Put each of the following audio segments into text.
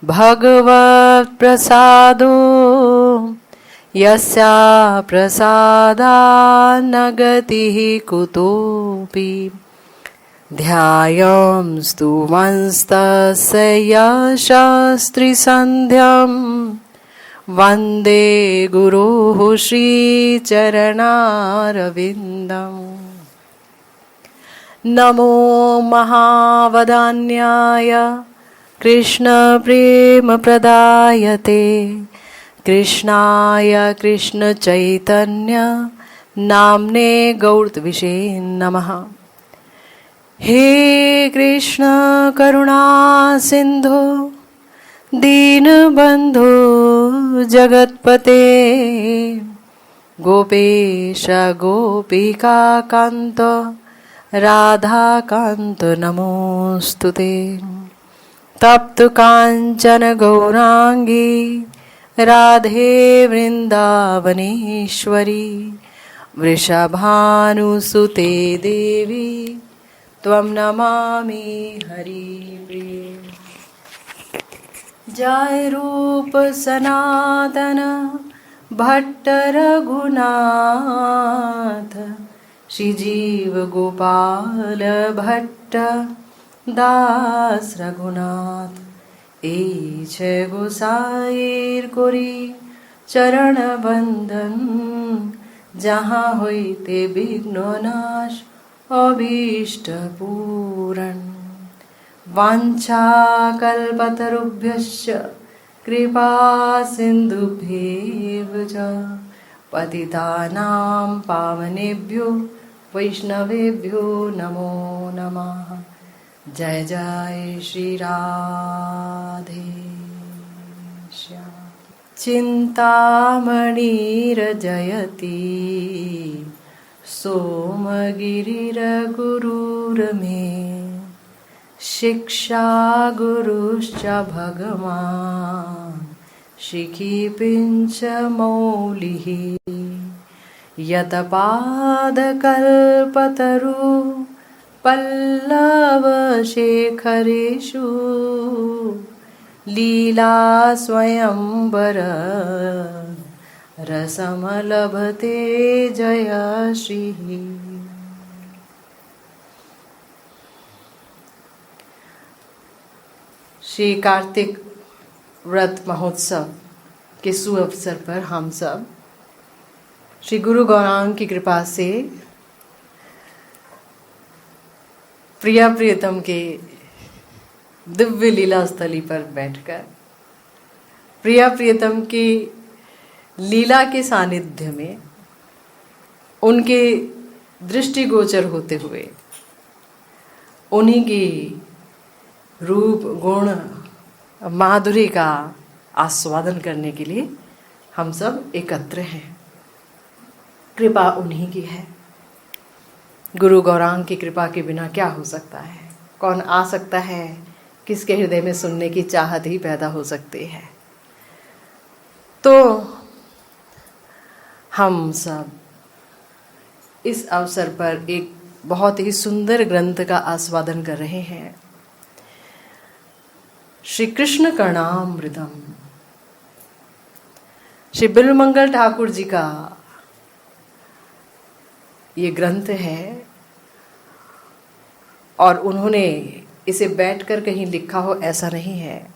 भगवत् प्रसादो यस्या प्रसादान्न गतिः कुतोऽपि ध्यायंस्तु वंस्तस्य यशस्त्रिसन्ध्यं वन्दे गुरुः श्रीचरणारविन्दम्। नमो महावदान्याय कृष्णप्रेमप्रदायते कृष्णाय कृष्णचैतन्य नाम्ने गौरत्विषे नमः। हे कृष्ण करुणा सिंधु दीनबंधु जगत्पते गोपेश गोपिका कांत राधा कांत नमोस्तुते। तप्त कांचन गौरांगी राधे वृंदावनेश्वरी वृषभानुसुते देवी त्वं नमामि हरिप्रिये। जय रूप सनातन भट्ट रघुनाथ श्री जीव गोपाल भट्ट दास रघुनाथ। एछ गोसाईर कोरी चरण बंदन जहाँ होइते विघ्ननाश अभीष्ट पूरण। वाञ्छाकल्पतरुभ्यश्च कृपा सिन्धुभ्येव च पतितानां पावनेभ्यो वैष्णवेभ्यो नमो नमः। जय जय श्री राधे श्याम। चिन्तामणिर्जयति सोमगिरिर्गुरुर्मे शिक्षा गुरुश्च भगवान् शिखिपिञ्च मौलिः। यतपादकल्पतरु पल्लवशेखरेषु लीला स्वयंवर रसमलभते जयश्रीः। श्री कार्तिक व्रत महोत्सव के सुअवसर पर हम सब श्री गुरु गौरांग की कृपा से प्रिया प्रियतम के दिव्य लीला स्थली पर बैठकर प्रिया प्रियतम की लीला के सानिध्य में उनके दृष्टिगोचर होते हुए उन्हीं की रूप गुण माधुरी का आस्वादन करने के लिए हम सब एकत्र हैं। कृपा उन्हीं की है। गुरु गौरांग की कृपा के बिना क्या हो सकता है? कौन आ सकता है? किसके हृदय में सुनने की चाहत ही पैदा हो सकती है? तो हम सब इस अवसर पर एक बहुत ही सुंदर ग्रंथ का आस्वादन कर रहे हैं। श्री कृष्ण कर्णामृतम श्री बिल्वमंगल ठाकुर जी का ये ग्रंथ है और उन्होंने इसे बैठकर कहीं लिखा हो ऐसा नहीं है।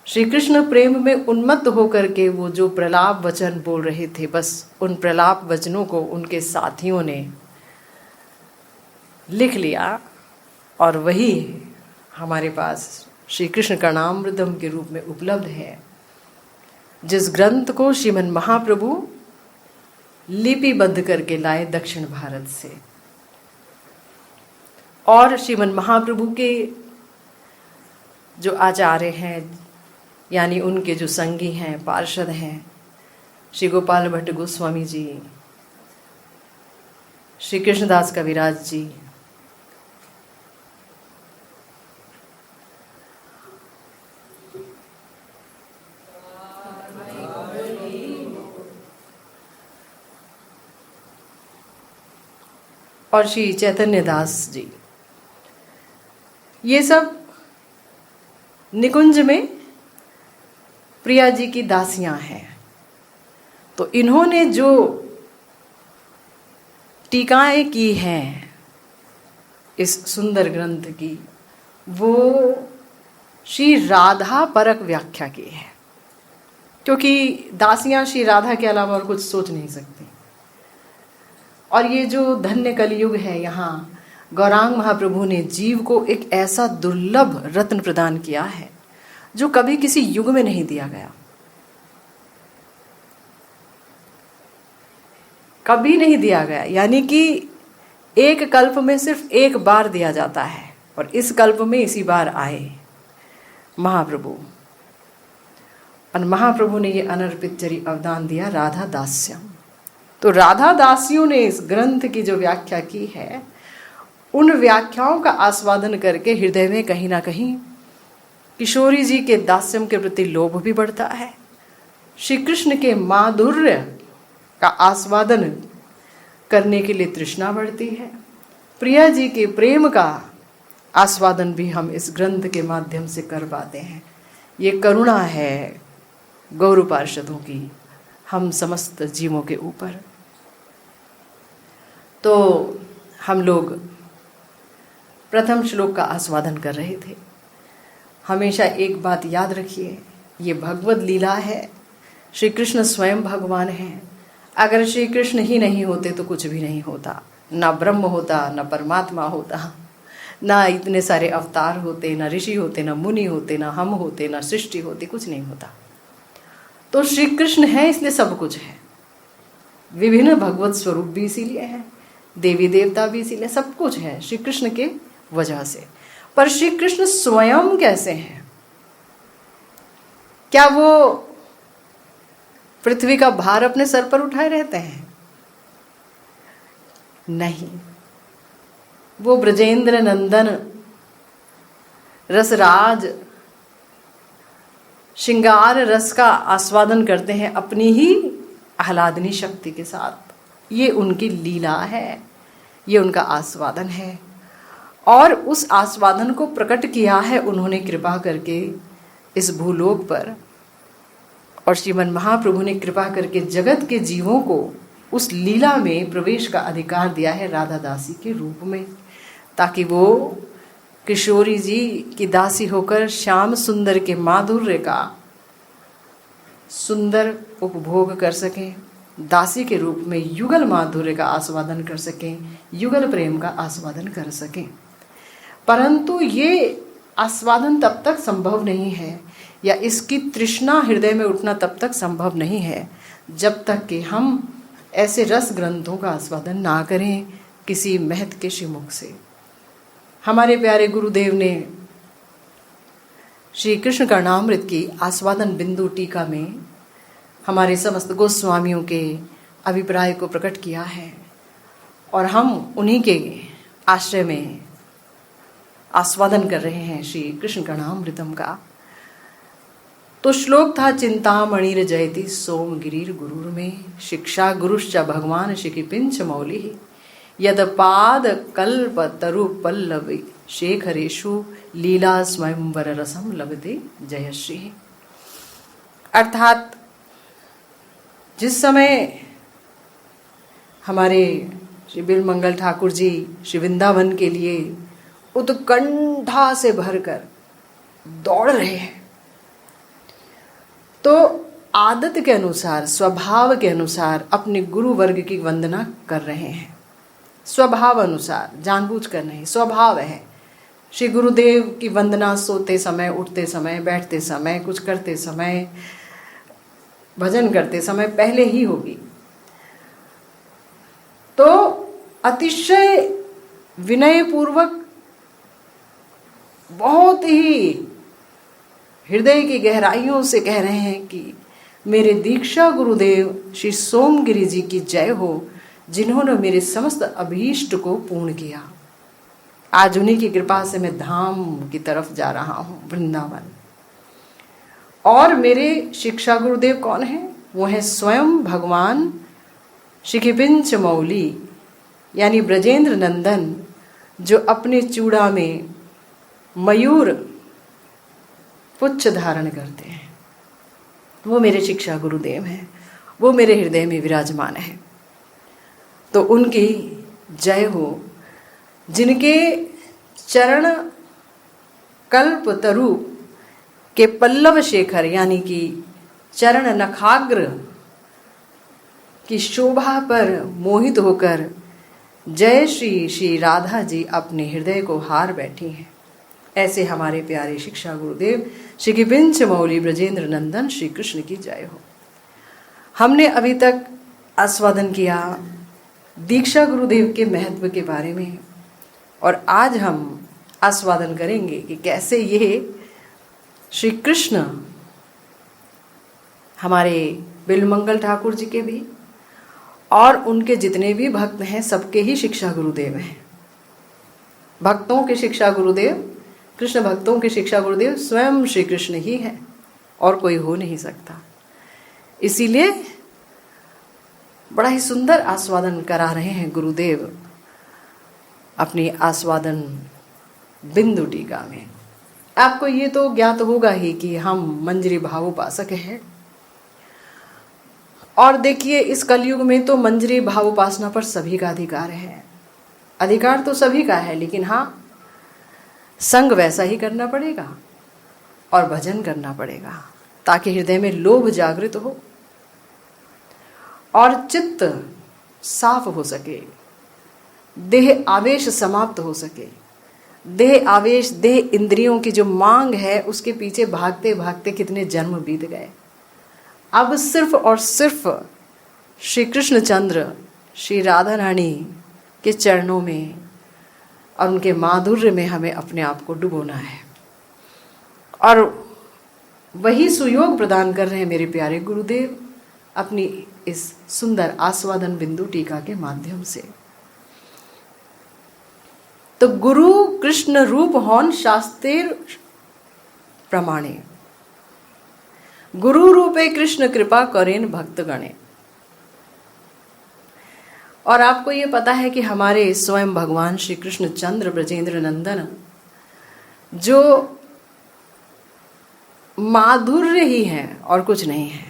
श्री कृष्ण प्रेम में उन्मत्त होकर के वो जो प्रलाप वचन बोल रहे थे, बस उन प्रलाप वचनों को उनके साथियों ने लिख लिया और वही हमारे पास श्री कृष्ण कर्णामृतम के रूप में उपलब्ध है। जिस ग्रंथ को श्रीमन महाप्रभु लिपिबद्ध करके लाए दक्षिण भारत से और श्रीमन महाप्रभु के जो आचार्य हैं यानी उनके जो संगी हैं, पार्षद हैं, श्री गोपाल भट्ट गोस्वामी जी, श्री कृष्णदास कविराज जी, और श्री चैतन्य दास जी, ये सब निकुंज में प्रिया जी की दासियां हैं, तो इन्होंने जो टीकाएं की हैं इस सुंदर ग्रंथ की, वो श्री राधा परक व्याख्या की है, क्योंकि दासियां श्री राधा के अलावा और कुछ सोच नहीं सकती। और ये जो धन्य कलयुग है, यहाँ गौरांग महाप्रभु ने जीव को एक ऐसा दुर्लभ रत्न प्रदान किया है जो कभी किसी युग में नहीं दिया गया, कभी नहीं दिया गया। यानी कि एक कल्प में सिर्फ एक बार दिया जाता है, और इस कल्प में इसी बार आए महाप्रभु, और महाप्रभु ने ये अनर्पित चरी अवदान दिया राधा दास्यम। तो राधा दासियों ने इस ग्रंथ की जो व्याख्या की है, उन व्याख्याओं का आस्वादन करके हृदय में कहीं ना कहीं किशोरी जी के दास्यम के प्रति लोभ भी बढ़ता है, श्री कृष्ण के माधुर्य का आस्वादन करने के लिए तृष्णा बढ़ती है, प्रिया जी के प्रेम का आस्वादन भी हम इस ग्रंथ के माध्यम से कर पाते हैं। ये करुणा है गौर पार्षदों की हम समस्त जीवों के ऊपर। तो हम लोग प्रथम श्लोक का आस्वादन कर रहे थे। हमेशा एक बात याद रखिए, ये भगवत लीला है, श्री कृष्ण स्वयं भगवान हैं। अगर श्री कृष्ण ही नहीं होते तो कुछ भी नहीं होता, ना ब्रह्म होता, ना परमात्मा होता, ना इतने सारे अवतार होते, ना ऋषि होते, ना मुनि होते, ना हम होते, ना सृष्टि होती, कुछ नहीं होता। तो श्री कृष्ण है इसलिए सब कुछ है। विभिन्न भगवत स्वरूप भी इसीलिए हैं, देवी देवता भी इसीलिए, सब कुछ है श्री कृष्ण के वजह से। पर श्री कृष्ण स्वयं कैसे हैं? क्या वो पृथ्वी का भार अपने सर पर उठाए रहते हैं? नहीं, वो ब्रजेंद्र नंदन रसराज श्रृंगार रस का आस्वादन करते हैं अपनी ही आह्लादनी शक्ति के साथ। ये उनकी लीला है, ये उनका आस्वादन है, और उस आस्वादन को प्रकट किया है उन्होंने कृपा करके इस भूलोक पर। और श्रीमन महाप्रभु ने कृपा करके जगत के जीवों को उस लीला में प्रवेश का अधिकार दिया है राधा दासी के रूप में, ताकि वो किशोरी जी की दासी होकर श्याम सुंदर के माधुर्य का सुंदर उपभोग कर सकें, दासी के रूप में युगल माधुर्य का आस्वादन कर सकें, युगल प्रेम का आस्वादन कर सकें। परंतु ये आस्वादन तब तक संभव नहीं है, या इसकी तृष्णा हृदय में उठना तब तक संभव नहीं है, जब तक कि हम ऐसे रस ग्रंथों का आस्वादन ना करें किसी महत के श्रीमुख से। हमारे प्यारे गुरुदेव ने श्री कृष्ण कर्णामृत की आस्वादन बिंदु टीका में हमारे समस्त गोस्वामियों के अभिप्राय को प्रकट किया है, और हम उन्हीं के आश्रय में आस्वादन कर रहे हैं श्री कृष्ण कर्णामृतम का। तो श्लोक था, चिंतामणिर जयति सोम गिरिर गुरुर में, शिक्षा गुरुश्च भगवान शिखिपिंच मौलि, यद पाद कल्प तरु पल्लव शेखरेशु लीला स्वयंवर रसम लभते जयश्री। अर्थात जिस समय हमारे श्री बिलमंगल ठाकुर जी श्री वृंदावन के लिए उत्कंठा से भरकर दौड़ रहे हैं, तो आदत के अनुसार, स्वभाव के अनुसार अपने गुरु वर्ग की वंदना कर रहे हैं। स्वभाव अनुसार, जानबूझ कर नहीं, स्वभाव है। श्री गुरुदेव की वंदना सोते समय, उठते समय, बैठते समय, कुछ करते समय, भजन करते समय पहले ही होगी। तो अतिशय विनयपूर्वक, बहुत ही हृदय की गहराइयों से कह रहे हैं कि मेरे दीक्षा गुरुदेव श्री सोमगिरी जी की जय हो, जिन्होंने मेरे समस्त अभीष्ट को पूर्ण किया। आज उन्हीं की कृपा से मैं धाम की तरफ जा रहा हूँ, वृंदावन। और मेरे शिक्षा गुरुदेव कौन हैं? वो हैं स्वयं भगवान शिखिपिंच मौली, यानी ब्रजेंद्र नंदन, जो अपने चूड़ा में मयूर पुच्छ धारण करते हैं, वो मेरे शिक्षा गुरुदेव हैं, वो मेरे हृदय में विराजमान है। तो उनकी जय हो, जिनके चरण कल्प तरु के पल्लव शेखर यानी कि चरण नखाग्र की शोभा पर मोहित होकर जय श्री श्री राधा जी अपने हृदय को हार बैठी हैं। ऐसे हमारे प्यारे शिक्षा गुरुदेव श्री किपिंच मौली ब्रजेंद्र नंदन श्री कृष्ण की जय हो। हमने अभी तक आस्वादन किया दीक्षा गुरुदेव के महत्व के बारे में, और आज हम आस्वादन करेंगे कि कैसे ये श्री कृष्ण हमारे बिल्वमंगल ठाकुर जी के भी और उनके जितने भी भक्त हैं सबके ही शिक्षा गुरुदेव हैं। भक्तों के शिक्षा गुरुदेव, कृष्ण भक्तों के शिक्षा गुरुदेव स्वयं श्री कृष्ण ही है और कोई हो नहीं सकता। इसीलिए बड़ा ही सुंदर आस्वादन करा रहे हैं गुरुदेव अपनी आस्वादन बिंदु टीका में। आपको ये तो ज्ञात होगा ही कि हम मंजरी भावोपासक हैं, और देखिए इस कलयुग में तो मंजरी भावोपासना पर सभी का अधिकार है। अधिकार तो सभी का है, लेकिन हाँ, संग वैसा ही करना पड़ेगा और भजन करना पड़ेगा ताकि हृदय में लोभ जागृत हो और चित्त साफ हो सके, देह आवेश समाप्त हो सके। देह आवेश, देह इंद्रियों की जो मांग है उसके पीछे भागते भागते कितने जन्म बीत गए। अब सिर्फ और सिर्फ श्री कृष्णचंद्र श्री राधा रानी के चरणों में और उनके माधुर्य में हमें अपने आप को डुबोना है, और वही सुयोग प्रदान कर रहे हैं मेरे प्यारे गुरुदेव अपनी इस सुंदर आस्वादन बिंदु टीका के माध्यम से। तो गुरु कृष्ण रूप होन शास्त्रेर प्रमाणे, गुरु रूपे कृष्ण कृपा करेन भक्त गणे। और आपको ये पता है कि हमारे स्वयं भगवान श्री कृष्ण चंद्र ब्रजेंद्र नंदन जो माधुर्य ही हैं और कुछ नहीं है,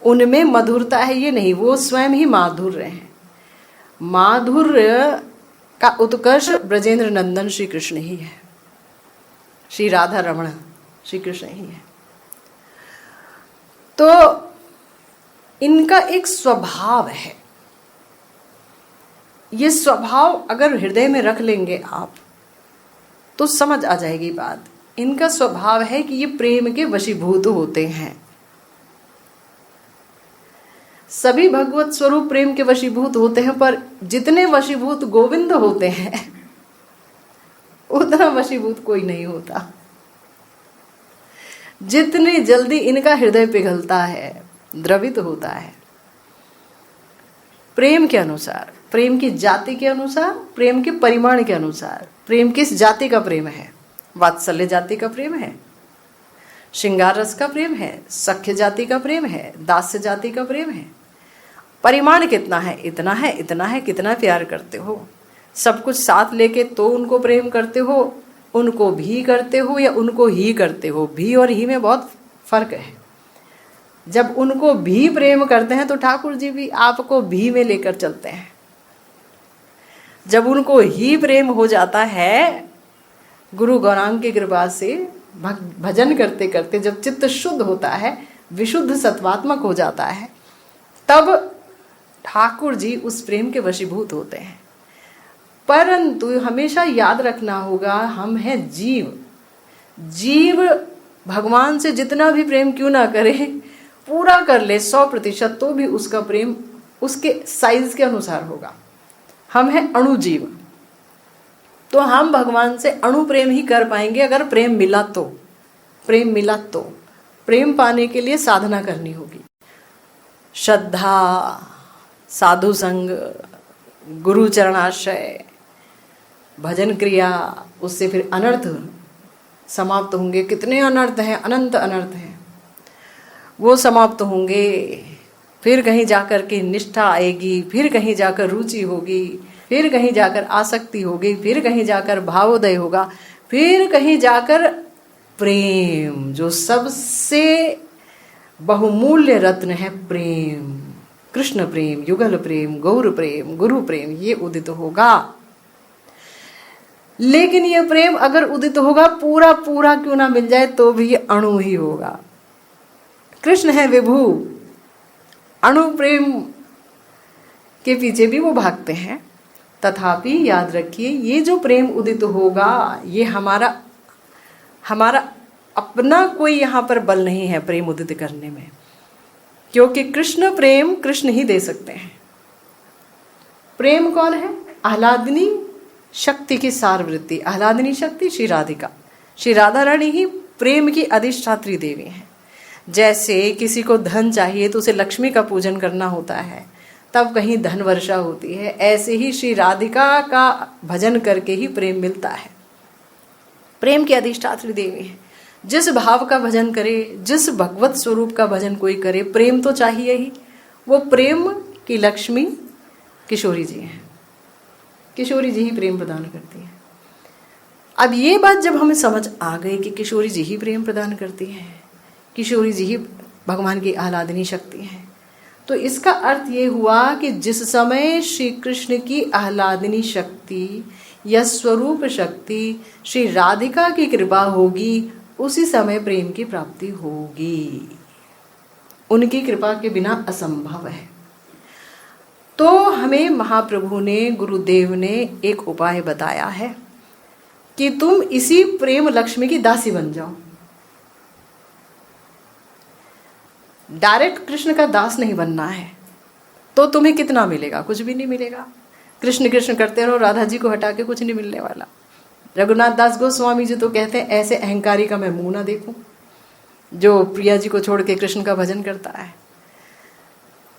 उनमें मधुरता है ये नहीं, वो स्वयं ही माधुर्य हैं। माधुर्य का उत्कर्ष ब्रजेंद्र नंदन श्री कृष्ण ही है, श्री राधा रमण श्री कृष्ण ही है। तो इनका एक स्वभाव है, ये स्वभाव अगर हृदय में रख लेंगे आप तो समझ आ जाएगी बात। इनका स्वभाव है कि ये प्रेम के वशीभूत होते हैं। सभी भगवत स्वरूप प्रेम के वशीभूत होते हैं, पर जितने वशीभूत गोविंद होते हैं उतना वशीभूत कोई नहीं होता। जितनी जल्दी इनका हृदय पिघलता है, द्रवित होता है प्रेम के अनुसार, प्रेम की जाति के अनुसार, प्रेम के परिमाण के अनुसार। प्रेम किस जाति का प्रेम है? वात्सल्य जाति का प्रेम है, श्रृंगार रस का प्रेम है, सख्य जाति का प्रेम है, दास्य जाति का प्रेम है। परिमाण कितना है? इतना है, इतना है। कितना प्यार करते हो, सब कुछ साथ लेके तो उनको प्रेम करते हो, उनको भी करते हो या उनको ही करते हो? भी और ही में बहुत फर्क है। जब उनको भी प्रेम करते हैं तो ठाकुर जी भी आपको भी में लेकर चलते हैं। जब उनको ही प्रेम हो जाता है, गुरु गौरांग की कृपा से भजन करते करते जब चित्त शुद्ध होता है, विशुद्ध सत्वात्मक हो जाता है, तब ठाकुर जी उस प्रेम के वशीभूत होते हैं। परंतु हमेशा याद रखना होगा, हम हैं जीव। जीव भगवान से जितना भी प्रेम क्यों ना करे, पूरा कर ले 100%, तो भी उसका प्रेम उसके साइज के अनुसार होगा। हम हैं अणु जीव, तो हम भगवान से अणु प्रेम ही कर पाएंगे अगर प्रेम मिला तो। प्रेम मिला तो प्रेम पाने के लिए साधना करनी होगी, श्रद्धा, साधु संग, गुरु चरणाश्रय, भजन क्रिया, उससे फिर अनर्थ समाप्त होंगे। कितने अनर्थ हैं, अनंत अनर्थ हैं, वो समाप्त होंगे। फिर कहीं जाकर के निष्ठा आएगी, फिर कहीं जाकर रुचि होगी, फिर कहीं जाकर आसक्ति होगी, फिर कहीं जाकर भावोदय होगा, फिर कहीं जाकर प्रेम, जो सबसे बहुमूल्य रत्न है प्रेम, कृष्ण प्रेम, युगल प्रेम, गौर प्रेम, गुरु प्रेम, ये उदित होगा। लेकिन ये प्रेम अगर उदित होगा पूरा पूरा क्यों ना मिल जाए तो भी ये अणु ही होगा। कृष्ण है विभु, अणु प्रेम के पीछे भी वो भागते हैं। तथापि याद रखिए ये जो प्रेम उदित होगा ये हमारा अपना कोई यहाँ पर बल नहीं है प्रेम उदित करने में, क्योंकि कृष्ण प्रेम कृष्ण ही दे सकते हैं। प्रेम कौन है? आह्लादिनी शक्ति की सारवृत्ति, आह्लादिनी शक्ति श्री राधिका, श्री राधा रानी ही प्रेम की अधिष्ठात्री देवी हैं। जैसे किसी को धन चाहिए तो उसे लक्ष्मी का पूजन करना होता है, तब कहीं धन वर्षा होती है, ऐसे ही श्री राधिका का भजन करके ही प्रेम मिलता है। प्रेम की अधिष्ठात्री देवी है। जिस भाव का भजन करे, जिस भगवत स्वरूप का भजन कोई करे, प्रेम तो चाहिए ही। वो प्रेम की लक्ष्मी किशोरी जी हैं, किशोरी जी ही प्रेम प्रदान करती हैं। अब ये बात जब हमें समझ आ गई कि किशोरी जी ही प्रेम प्रदान करती हैं, किशोरी जी ही भगवान की आह्लादिनी शक्ति हैं, तो इसका अर्थ ये हुआ कि जिस समय श्री कृष्ण की आह्लादिनी शक्ति या स्वरूप शक्ति श्री राधिका की कृपा होगी, उसी समय प्रेम की प्राप्ति होगी। उनकी कृपा के बिना असंभव है। तो हमें महाप्रभु ने, गुरुदेव ने एक उपाय बताया है कि तुम इसी प्रेम लक्ष्मी की दासी बन जाओ। डायरेक्ट कृष्ण का दास नहीं बनना है। तो तुम्हें कितना मिलेगा? कुछ भी नहीं मिलेगा। कृष्ण कृष्ण करते रहो, राधा जी को हटा के कुछ नहीं मिलने वाला। रघुनाथ दास गोस्वामी जी तो कहते हैं ऐसे अहंकारी का मैं मुंह ना देखूं जो प्रिया जी को छोड़ के कृष्ण का भजन करता है।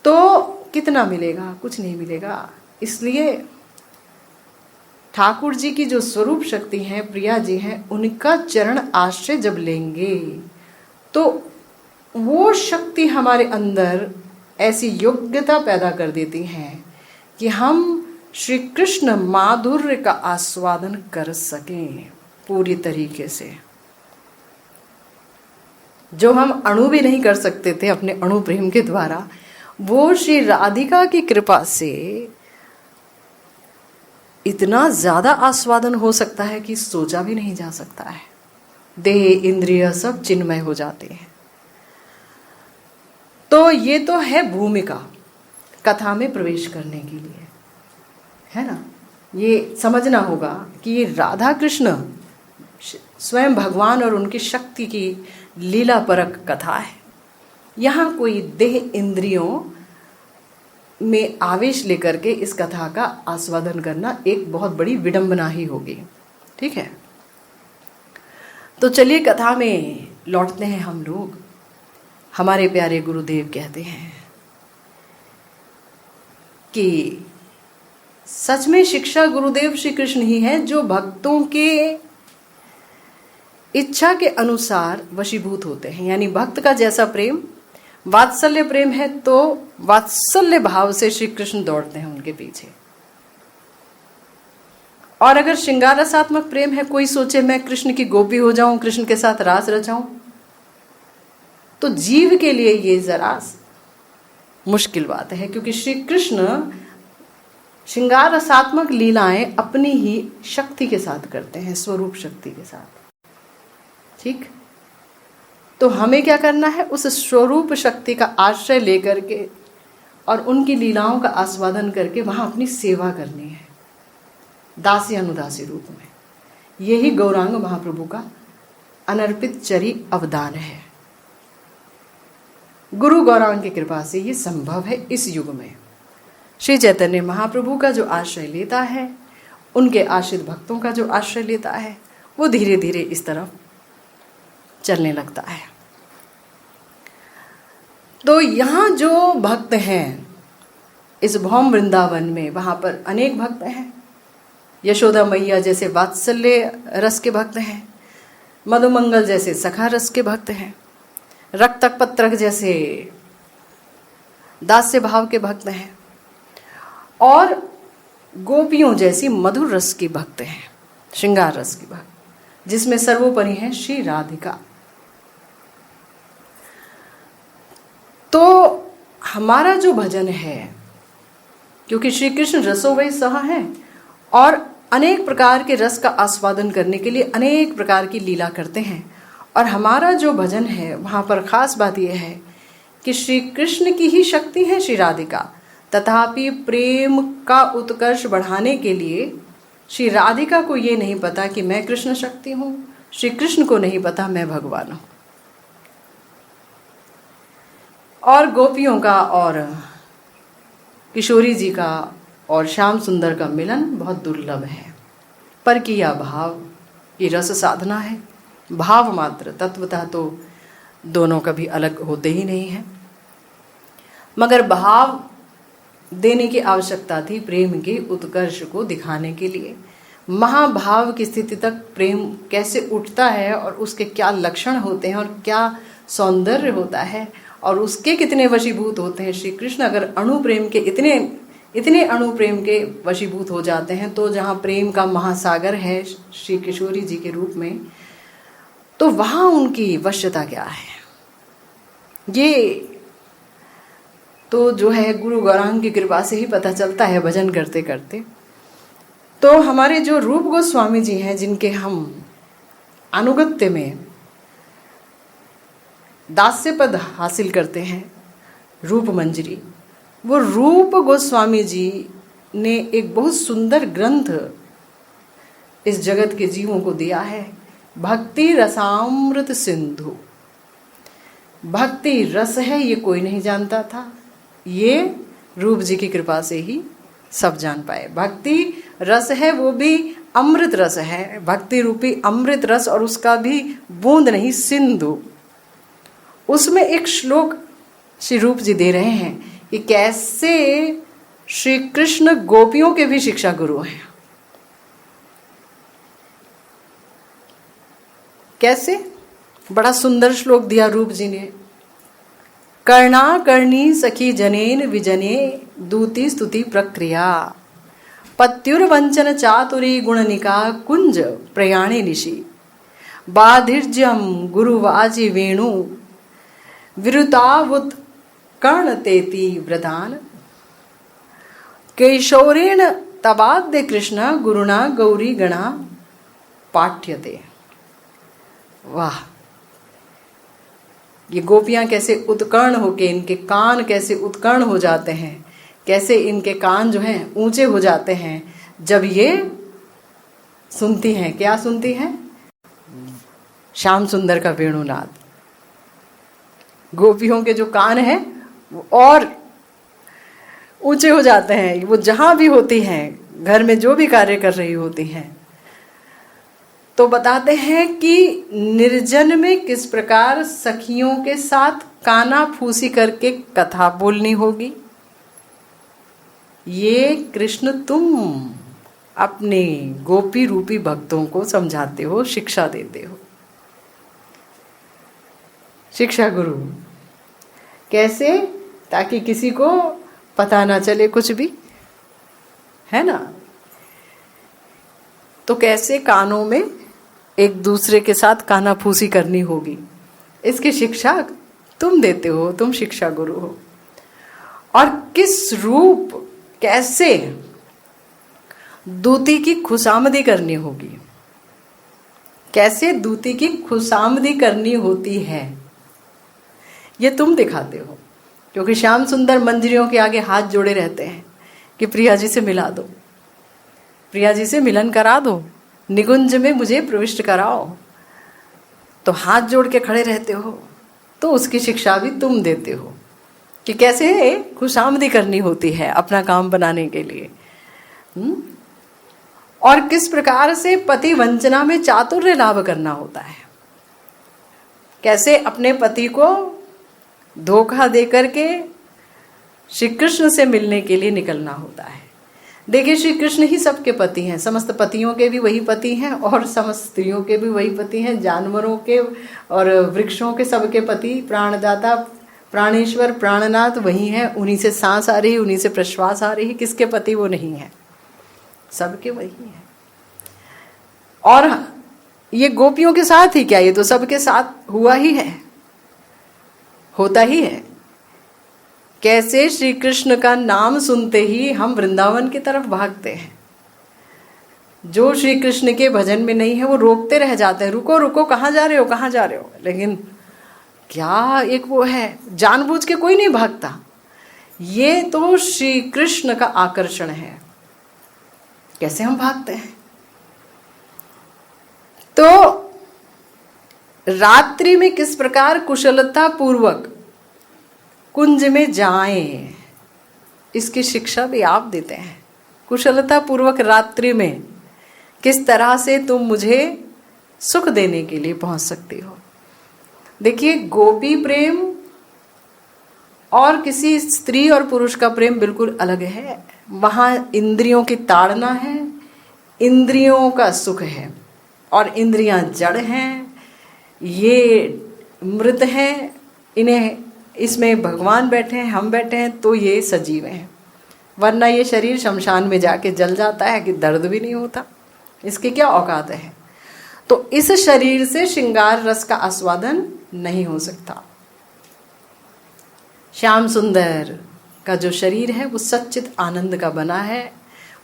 तो कितना मिलेगा? कुछ नहीं मिलेगा। इसलिए ठाकुर जी की जो स्वरूप शक्ति है, प्रिया जी हैं, उनका चरण आश्रय जब लेंगे तो वो शक्ति हमारे अंदर ऐसी योग्यता पैदा कर देती है कि हम श्री कृष्ण माधुर्य का आस्वादन कर सकें पूरी तरीके से, जो हम अणु भी नहीं कर सकते थे अपने अणु प्रेम के द्वारा। वो श्री राधिका की कृपा से इतना ज्यादा आस्वादन हो सकता है कि सोचा भी नहीं जा सकता है। देह इंद्रिय सब चिन्मय हो जाते हैं। तो ये तो है भूमिका कथा में प्रवेश करने के लिए, है ना। ये समझना होगा कि ये राधा कृष्ण स्वयं भगवान और उनकी शक्ति की लीला परक कथा है। यहाँ कोई देह इंद्रियों में आवेश लेकर के इस कथा का आस्वादन करना एक बहुत बड़ी विडंबना ही होगी। ठीक है, तो चलिए कथा में लौटते हैं हम लोग। हमारे प्यारे गुरुदेव कहते हैं कि सच में शिक्षा गुरुदेव श्री कृष्ण ही है, जो भक्तों के इच्छा के अनुसार वशीभूत होते हैं। यानी भक्त का जैसा प्रेम वात्सल्य प्रेम है तो वात्सल्य भाव से श्री कृष्ण दौड़ते हैं उनके पीछे। और अगर श्रृंगार रसात्मक प्रेम है, कोई सोचे मैं कृष्ण की गोपी हो जाऊं, कृष्ण के साथ रास रचाऊं, तो जीव के लिए ये जरा मुश्किल बात है, क्योंकि श्री कृष्ण श्रृंगार रसात्मक लीलाएं अपनी ही शक्ति के साथ करते हैं, स्वरूप शक्ति के साथ। ठीक, तो हमें क्या करना है? उस स्वरूप शक्ति का आश्रय लेकर के और उनकी लीलाओं का आस्वादन करके वहां अपनी सेवा करनी है, दासी अनुदासी रूप में। यही गौरांग महाप्रभु का अनर्पित चरी अवदान है। गुरु गौरांग की कृपा से ये संभव है इस युग में। श्री चैतन्य महाप्रभु का जो आश्रय लेता है, उनके आश्रित भक्तों का जो आश्रय लेता है, वो धीरे धीरे इस तरफ चलने लगता है। तो यहाँ जो भक्त हैं इस भौम वृंदावन में, वहाँ पर अनेक भक्त हैं। यशोदा मैया जैसे वात्सल्य रस के भक्त हैं, मधुमंगल जैसे सखा रस के भक्त हैं, रक्तक पत्रक जैसे दास्य भाव के भक्त हैं, और गोपियों जैसी मधुर रस की भक्त हैं, श्रृंगार रस की भक्त। जिसमें सर्वोपरि है श्री राधिका। तो हमारा जो भजन है, क्योंकि श्री कृष्ण रसो वै सह है और अनेक प्रकार के रस का आस्वादन करने के लिए अनेक प्रकार की लीला करते हैं, और हमारा जो भजन है वहाँ पर खास बात यह है कि श्री कृष्ण की ही शक्ति है श्री राधिका, तथापि प्रेम का उत्कर्ष बढ़ाने के लिए श्री राधिका को ये नहीं पता कि मैं कृष्ण शक्ति हूँ, श्री कृष्ण को नहीं पता मैं भगवान हूँ। और गोपियों का और किशोरी जी का और श्याम सुंदर का मिलन बहुत दुर्लभ है, पर किया भाव की रस साधना है। भाव मात्र, तत्वतः तो दोनों कभी अलग होते ही नहीं हैं, मगर भाव देने की आवश्यकता थी प्रेम के उत्कर्ष को दिखाने के लिए। महाभाव की स्थिति तक प्रेम कैसे उठता है और उसके क्या लक्षण होते हैं और क्या सौंदर्य होता है और उसके कितने वशीभूत होते हैं श्री कृष्ण। अगर अणु प्रेम के इतने अणु प्रेम के वशीभूत हो जाते हैं, तो जहाँ प्रेम का महासागर है श्री किशोरी जी के रूप में, तो वहाँ उनकी वश्यता क्या है, ये तो जो है गुरु गौरांग की कृपा से ही पता चलता है भजन करते करते। तो हमारे जो रूप गोस्वामी जी हैं, जिनके हम अनुगत्य में दास्य पद हासिल करते हैं, रूप मंजरी, वो रूप गोस्वामी जी ने एक बहुत सुंदर ग्रंथ इस जगत के जीवों को दिया है, भक्ति रसामृत सिंधु। भक्ति रस है ये कोई नहीं जानता था, ये रूप जी की कृपा से ही सब जान पाए। भक्ति रस है, वो भी अमृत रस है, भक्ति रूपी अमृत रस, और उसका भी बूंद नहीं सिंधु। उसमें एक श्लोक श्री रूप जी दे रहे हैं कि कैसे श्री कृष्ण गोपियों के भी शिक्षा गुरु हैं। कैसे? बड़ा सुंदर श्लोक दिया रूप जी ने। कर्णा कर्णी सखी जनेन विजने दूती स्तुति प्रक्रिया, पत्युर्वंचन चातुरी गुणनिका कुंज प्रयाणे निशि, बाधिर्ज्यम गुरुवाजी वेणु विरुतावुत कर्णतेति व्रदान, कैशोरेण तवाद्य कृष्ण गुरुणा गौरी गणा पाठ्यते। वाह, ये गोपियां कैसे उत्कर्ण होके, इनके कान कैसे उत्कर्ण हो जाते हैं, कैसे इनके कान जो हैं ऊंचे हो जाते हैं जब ये सुनती हैं। क्या सुनती हैं? श्याम सुंदर का वेणुनाद। गोपियों के जो कान हैं वो और ऊंचे हो जाते हैं, वो जहां भी होती हैं, घर में जो भी कार्य कर रही होती हैं, तो बताते हैं कि निर्जन में किस प्रकार सखियों के साथ काना फूसी करके कथा बोलनी होगी। ये कृष्ण तुम अपने गोपी रूपी भक्तों को समझाते हो, शिक्षा देते हो। शिक्षा गुरु कैसे? ताकि किसी को पता ना चले कुछ भी, है ना। तो कैसे कानों में एक दूसरे के साथ कानाफूसी करनी होगी, इसकी शिक्षा तुम देते हो, तुम शिक्षा गुरु हो। और किस रूप, कैसे दूती की खुशामदी करनी होगी, कैसे दूती की खुशामदी करनी होती है, ये तुम दिखाते हो। क्योंकि श्याम सुंदर मंजरियों के आगे हाथ जोड़े रहते हैं कि प्रिया जी से मिला दो, प्रिया जी से मिलन करा दो, निकुंज में मुझे प्रविष्ट कराओ। तो हाथ जोड़ के खड़े रहते हो, तो उसकी शिक्षा भी तुम देते हो कि कैसे खुशामदी करनी होती है अपना काम बनाने के लिए। और किस प्रकार से पति वंचना में चातुर्य लाभ करना होता है, कैसे अपने पति को धोखा दे करके श्री कृष्ण से मिलने के लिए निकलना होता है। देखिए, श्री कृष्ण ही सबके पति हैं, समस्त पतियों के भी वही पति हैं और समस्त स्त्रियों के भी वही पति हैं, जानवरों के और वृक्षों के सबके पति, प्राणदाता प्राणेश्वर प्राणनाथ वही हैं। उन्हीं से सांस आ रही, उन्हीं से प्रश्वास आ रही, किसके पति वो नहीं है, सबके वही हैं। और ये गोपियों के साथ ही क्या, ये तो सबके साथ हुआ ही है, होता ही है। कैसे श्री कृष्ण का नाम सुनते ही हम वृंदावन की तरफ भागते हैं। जो श्री कृष्ण के भजन में नहीं है वो रोकते रह जाते हैं, रुको रुको, कहाँ जा रहे हो, कहाँ जा रहे हो। लेकिन क्या एक वो है, जानबूझ के कोई नहीं भागता। ये तो श्री कृष्ण का आकर्षण है। कैसे हम भागते हैं। तो रात्रि में किस प्रकार कुशलता पूर्वक कुंज में जाएं, इसकी शिक्षा भी आप देते हैं। कुशलता पूर्वक रात्रि में किस तरह से तुम मुझे सुख देने के लिए पहुंच सकती हो। देखिए, गोपी प्रेम और किसी स्त्री और पुरुष का प्रेम बिल्कुल अलग है। वहां इंद्रियों की ताड़ना है, इंद्रियों का सुख है, और इंद्रियां जड़ हैं, ये मृत हैं, इन्हें, इसमें भगवान बैठे हैं, हम बैठे हैं, तो ये सजीव हैं। वरना ये शरीर शमशान में जाके जल जाता है कि दर्द भी नहीं होता, इसकी क्या औकात है। तो इस शरीर से श्रृंगार रस का आस्वादन नहीं हो सकता। श्याम सुंदर का जो शरीर है वो सच्चित आनंद का बना है,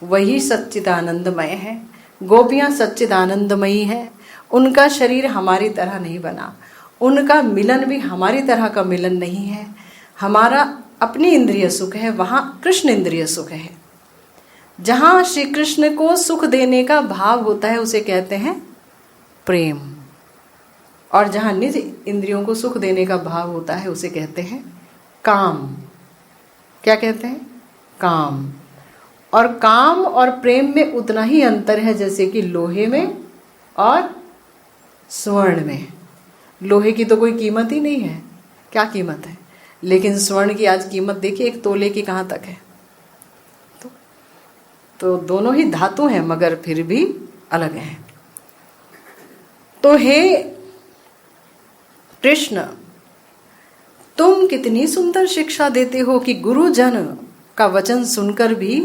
वही सच्चित आनंदमय है। गोपियां सच्चित आनंदमयी है, उनका शरीर हमारी तरह नहीं बना, उनका मिलन भी हमारी तरह का मिलन नहीं है। हमारा अपनी इंद्रिय सुख है, वहाँ कृष्ण इंद्रिय सुख है। जहाँ श्री कृष्ण को सुख देने का भाव होता है उसे कहते हैं प्रेम, और जहाँ निज इंद्रियों को सुख देने का भाव होता है उसे कहते हैं काम। क्या कहते हैं? काम। और काम और प्रेम में उतना ही अंतर है जैसे कि लोहे में और स्वर्ण में। लोहे की तो कोई कीमत ही नहीं है, क्या कीमत है, लेकिन स्वर्ण की आज कीमत देखिए, एक तोले की कहाँ तक है। तो दोनों ही धातु हैं मगर फिर भी अलग हैं। तो हे कृष्ण, तुम कितनी सुंदर शिक्षा देते हो कि गुरुजन का वचन सुनकर भी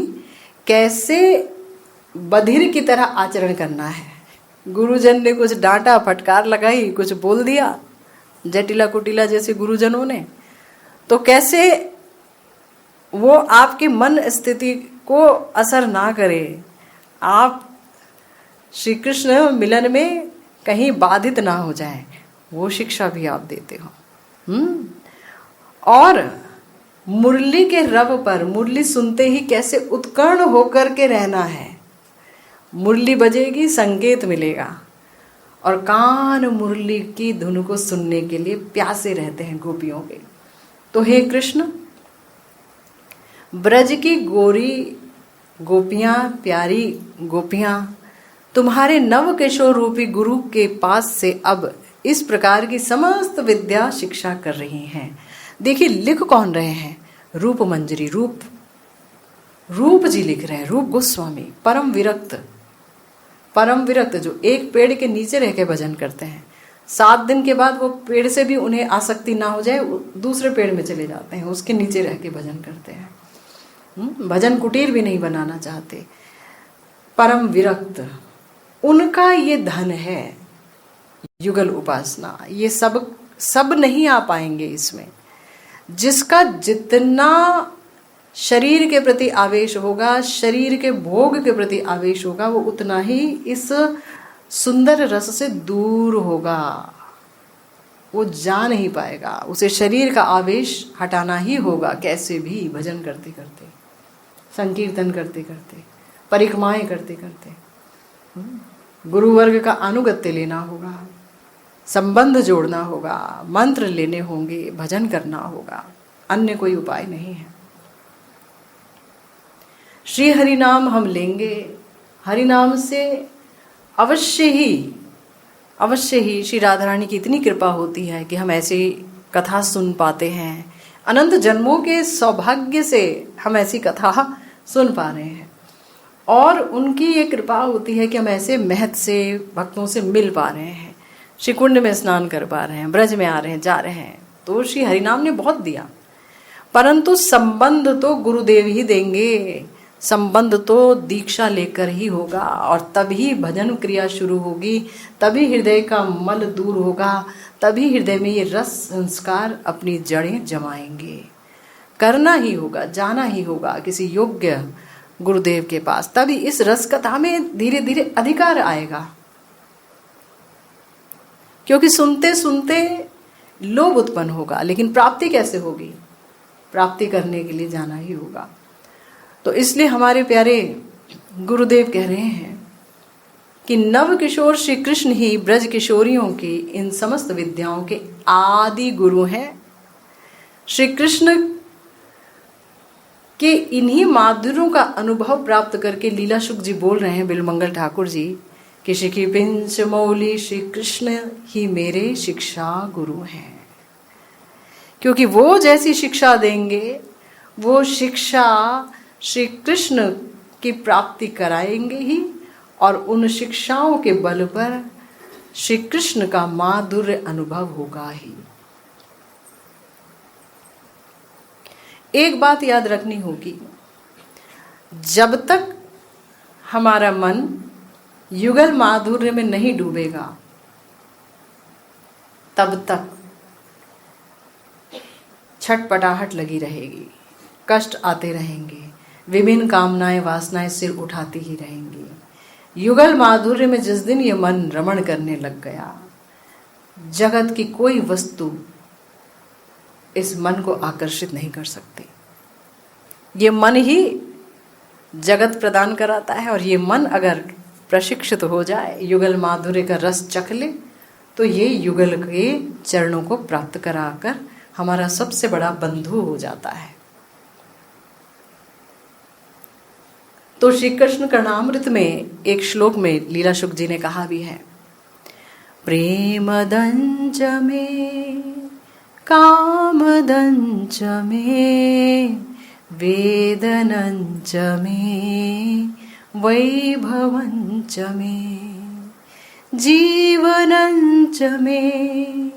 कैसे बधिर की तरह आचरण करना है। गुरुजन ने कुछ डांटा, फटकार लगाई, कुछ बोल दिया, जटिला कुटिला जैसे गुरुजनों ने, तो कैसे वो आपके मन स्थिति को असर ना करे, आप श्री कृष्ण मिलन में कहीं बाधित ना हो जाए, वो शिक्षा भी आप देते हो। और मुरली के रब पर, मुरली सुनते ही कैसे उत्कर्ण होकर के रहना है। मुरली बजेगी, संकेत मिलेगा, और कान मुरली की धुन को सुनने के लिए प्यासे रहते हैं गोपियों के। तो हे कृष्ण, ब्रज की गोरी गोपियां, प्यारी गोपियां तुम्हारे नव किशोर रूपी गुरु के पास से अब इस प्रकार की समस्त विद्या शिक्षा कर रही हैं। देखिए, लिख कौन रहे हैं? रूप मंजरी, रूप जी लिख रहे हैं, रूप गोस्वामी, परम विरक्त जो एक पेड़ के नीचे रह के भजन करते हैं। 7 दिन के बाद वो पेड़ से भी उन्हें आसक्ति ना हो जाए, दूसरे पेड़ में चले जाते हैं, उसके नीचे रह के भजन करते हैं। भजन कुटीर भी नहीं बनाना चाहते। परम विरक्त, उनका ये धन है युगल उपासना। ये सब नहीं आ पाएंगे इसमें। जिसका जितना शरीर के प्रति आवेश होगा, शरीर के भोग के प्रति आवेश होगा, वो उतना ही इस सुंदर रस से दूर होगा, वो जा नहीं पाएगा। उसे शरीर का आवेश हटाना ही होगा, कैसे भी, भजन करते करते, संकीर्तन करते करते, परिक्रमाएं करते करते, गुरुवर्ग का अनुगत्य लेना होगा, संबंध जोड़ना होगा, मंत्र लेने होंगे, भजन करना होगा, अन्य कोई उपाय नहीं है। श्री हरि नाम हम लेंगे, हरि नाम से अवश्य ही श्री राधा रानी की इतनी कृपा होती है कि हम ऐसी कथा सुन पाते हैं। अनंत जन्मों के सौभाग्य से हम ऐसी कथा सुन पा रहे हैं, और उनकी ये कृपा होती है कि हम ऐसे महत से भक्तों से मिल पा रहे हैं, श्री कुंड में स्नान कर पा रहे हैं, ब्रज में आ रहे हैं, जा रहे हैं। तो श्री हरिनाम ने बहुत दिया, परंतु संबंध तो गुरुदेव ही देंगे। संबंध तो दीक्षा लेकर ही होगा, और तभी भजन क्रिया शुरू होगी, तभी हृदय का मल दूर होगा, तभी हृदय में ये रस संस्कार अपनी जड़ें जमाएंगे। करना ही होगा, जाना ही होगा किसी योग्य गुरुदेव के पास, तभी इस रस कथा में धीरे धीरे अधिकार आएगा। क्योंकि सुनते सुनते लोभ उत्पन्न होगा, लेकिन प्राप्ति कैसे होगी? प्राप्ति करने के लिए जाना ही होगा। तो इसलिए हमारे प्यारे गुरुदेव कह रहे हैं कि नव किशोर श्री कृष्ण ही ब्रज किशोरियों की इन समस्त विद्याओं के आदि गुरु हैं। श्री कृष्ण के इन्हीं माधुर्यों का अनुभव प्राप्त करके लीला शुक जी बोल रहे हैं, बिलमंगल ठाकुर जी, कि शिखी पिंच मौली श्री कृष्ण ही मेरे शिक्षा गुरु हैं। क्योंकि वो जैसी शिक्षा देंगे, वो शिक्षा श्री कृष्ण की प्राप्ति कराएंगे ही, और उन शिक्षाओं के बल पर श्री कृष्ण का माधुर्य अनुभव होगा ही। एक बात याद रखनी होगी, जब तक हमारा मन युगल माधुर्य में नहीं डूबेगा, तब तक छटपटाहट लगी रहेगी, कष्ट आते रहेंगे, विभिन्न कामनाएं वासनाएं सिर उठाती ही रहेंगी। युगल माधुर्य में जिस दिन ये मन रमण करने लग गया, जगत की कोई वस्तु इस मन को आकर्षित नहीं कर सकती। ये मन ही जगत प्रदान कराता है, और ये मन अगर प्रशिक्षित हो जाए, युगल माधुर्य का रस चख ले, तो ये युगल के चरणों को प्राप्त कराकर हमारा सबसे बड़ा बंधु हो जाता है। तो श्री कृष्ण कर्णामृत में एक श्लोक में लीला शुक जी ने कहा भी है, प्रेम दंच में काम दंच में वेदनंच में वैभवंच में जीवनंच में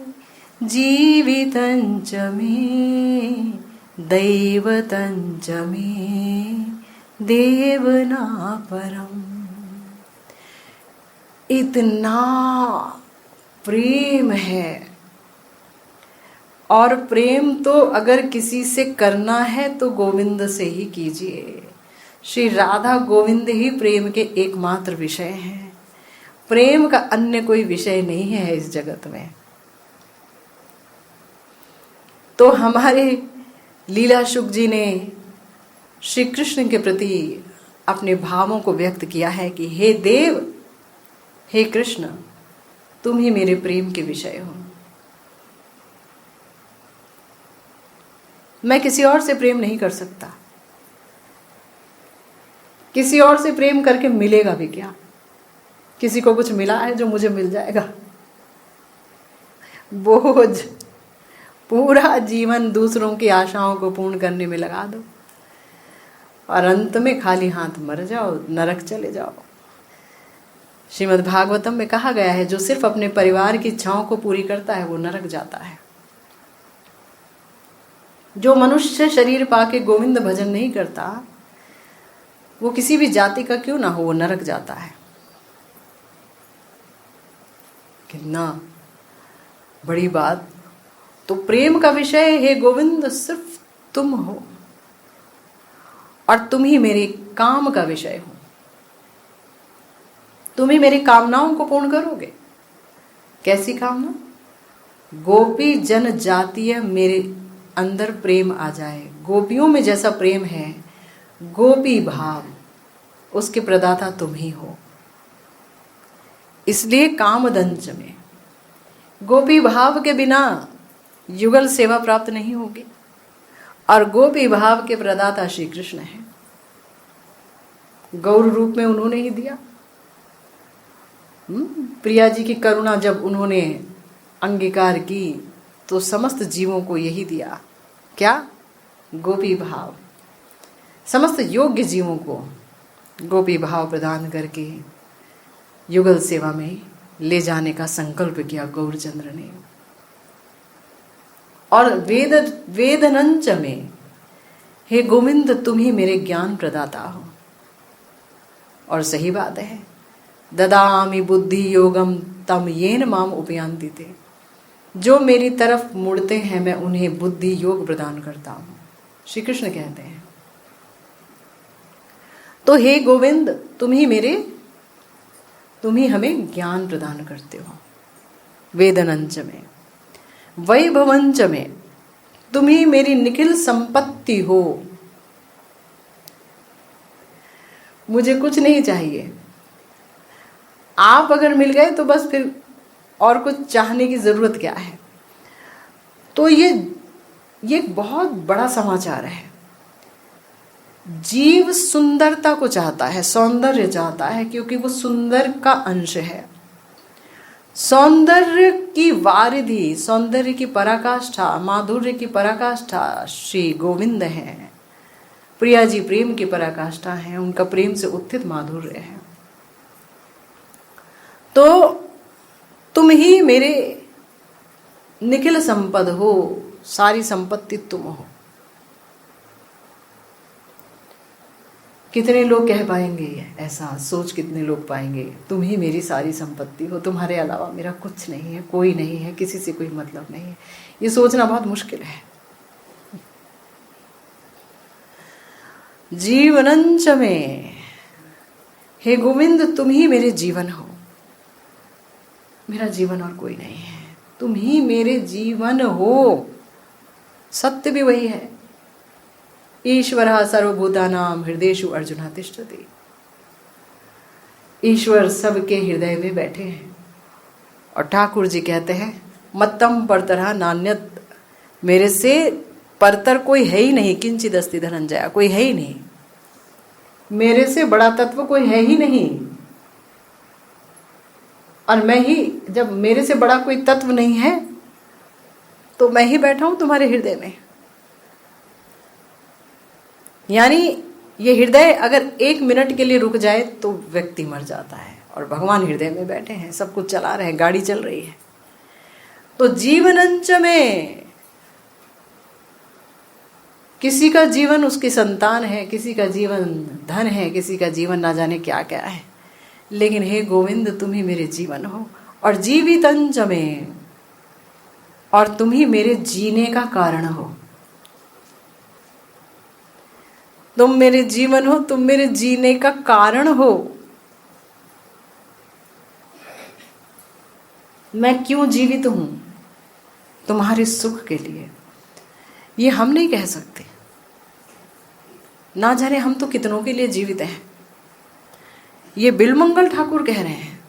जीवितंच में दैवतंच में देवना परम। इतना प्रेम है, और प्रेम तो अगर किसी से करना है तो गोविंद से ही कीजिए। श्री राधा गोविंद ही प्रेम के एकमात्र विषय हैं। प्रेम का अन्य कोई विषय नहीं है इस जगत में। तो हमारे लीला शुक जी ने श्री कृष्ण के प्रति अपने भावों को व्यक्त किया है कि हे देव, हे कृष्ण, तुम ही मेरे प्रेम के विषय हो। मैं किसी और से प्रेम नहीं कर सकता। किसी और से प्रेम करके मिलेगा भी क्या? किसी को कुछ मिला है जो मुझे मिल जाएगा? बोझ पूरा जीवन दूसरों की आशाओं को पूर्ण करने में लगा दो, और अंत में खाली हाथ मर जाओ, नरक चले जाओ। श्रीमद् भागवतम में कहा गया है, जो सिर्फ अपने परिवार की इच्छाओं को पूरी करता है वो नरक जाता है। जो मनुष्य शरीर पाके गोविंद भजन नहीं करता, वो किसी भी जाति का क्यों ना हो, वो नरक जाता है। कितना बड़ी बात। तो प्रेम का विषय, हे गोविंद, सिर्फ तुम हो, और तुम ही मेरे काम का विषय हो। तुम ही मेरी कामनाओं को पूर्ण करोगे। कैसी कामना? गोपी जन जातीय मेरे अंदर प्रेम आ जाए। गोपियों में जैसा प्रेम है, गोपी भाव, उसके प्रदाता तुम ही हो। इसलिए कामदंच में गोपी भाव के बिना युगल सेवा प्राप्त नहीं होगी, और गोपी भाव के प्रदाता श्री कृष्ण है। गौर रूप में उन्होंने ही दिया। प्रिया जी की करुणा जब उन्होंने अंगीकार की तो समस्त जीवों को यही दिया। क्या? गोपी भाव। समस्त योग्य जीवों को गोपी भाव प्रदान करके युगल सेवा में ले जाने का संकल्प किया गौरचंद्र ने। और वेदनंच में, हे गोविंद, तुम ही मेरे ज्ञान प्रदाता हो। और सही बात है, ददामि बुद्धि योगम तम येन माम उपयांति ते, जो मेरी तरफ मुड़ते हैं मैं उन्हें बुद्धि योग प्रदान करता हूँ, श्री कृष्ण कहते हैं। तो हे गोविंद, तुम ही हमें ज्ञान प्रदान करते हो। वेदनंच में वैभवंच में, तुम ही मेरी निखिल संपत्ति हो। मुझे कुछ नहीं चाहिए, आप अगर मिल गए तो बस फिर और कुछ चाहने की जरूरत क्या है। तो ये एक बहुत बड़ा समाचार है। जीव सुंदरता को चाहता है, सौंदर्य चाहता है, क्योंकि वो सुंदर का अंश है। सौंदर्य की वारिधि, सौंदर्य की पराकाष्ठा, माधुर्य की पराकाष्ठा श्री गोविंद हैं। प्रिया जी प्रेम की पराकाष्ठा हैं, उनका प्रेम से उत्थित माधुर्य है। तो तुम ही मेरे निखिल संपद हो, सारी संपत्ति तुम हो। कितने लोग कह पाएंगे ऐसा, सोच कितने लोग पाएंगे, तुम ही मेरी सारी संपत्ति हो, तुम्हारे अलावा मेरा कुछ नहीं है, कोई नहीं है, किसी से कोई मतलब नहीं है। ये सोचना बहुत मुश्किल है। जीवनंच में, हे गोविंद तुम ही मेरे जीवन हो, मेरा जीवन और कोई नहीं है, तुम ही मेरे जीवन हो। सत्य भी वही है, ईश्वरः सर्वभूतानां हृदयेषु अर्जुनः तिष्ठति। ईश्वर सबके हृदय में बैठे हैं। और ठाकुर जी कहते हैं, मत्तम परतरः नान्यत्, मेरे से परतर कोई है ही नहीं, किंचिद अस्ति धनंजय, कोई है ही नहीं, मेरे से बड़ा तत्व कोई है ही नहीं। और मैं ही, जब मेरे से बड़ा कोई तत्व नहीं है तो मैं ही बैठा हूं तुम्हारे हृदय में। यानी ये हृदय अगर 1 मिनट के लिए रुक जाए तो व्यक्ति मर जाता है, और भगवान हृदय में बैठे हैं, सब कुछ चला रहे हैं, गाड़ी चल रही है। तो जीवनंच में, किसी का जीवन उसकी संतान है, किसी का जीवन धन है, किसी का जीवन ना जाने क्या क्या है, लेकिन हे गोविंद तुम ही मेरे जीवन हो। और जीवितंच में, और तुम ही मेरे जीने का कारण हो। तुम मेरे जीवन हो, तुम मेरे जीने का कारण हो। मैं क्यों जीवित हूं? तुम्हारे सुख के लिए। ये हम नहीं कह सकते, ना जाने हम तो कितनों के लिए जीवित हैं। ये बिलमंगल ठाकुर कह रहे हैं,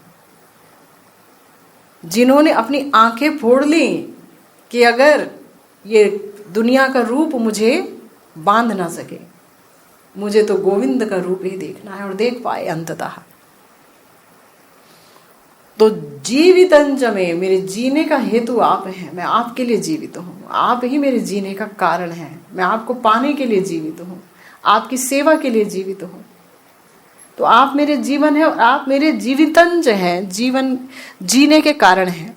जिन्होंने अपनी आंखें फोड़ ली कि अगर ये दुनिया का रूप मुझे बांध ना सके, मुझे तो गोविंद का रूप ही देखना है, और देख पाए अंततः। तो जीवितंच में, मेरे जीने का हेतु आप हैं, मैं आपके लिए जीवित हूँ, आप ही मेरे जीने का कारण हैं। मैं आपको पाने के लिए जीवित हूँ, आपकी सेवा के लिए जीवित हूँ। तो आप मेरे जीवन है, और आप मेरे जीवितंच हैं, जीवन जीने के कारण हैं।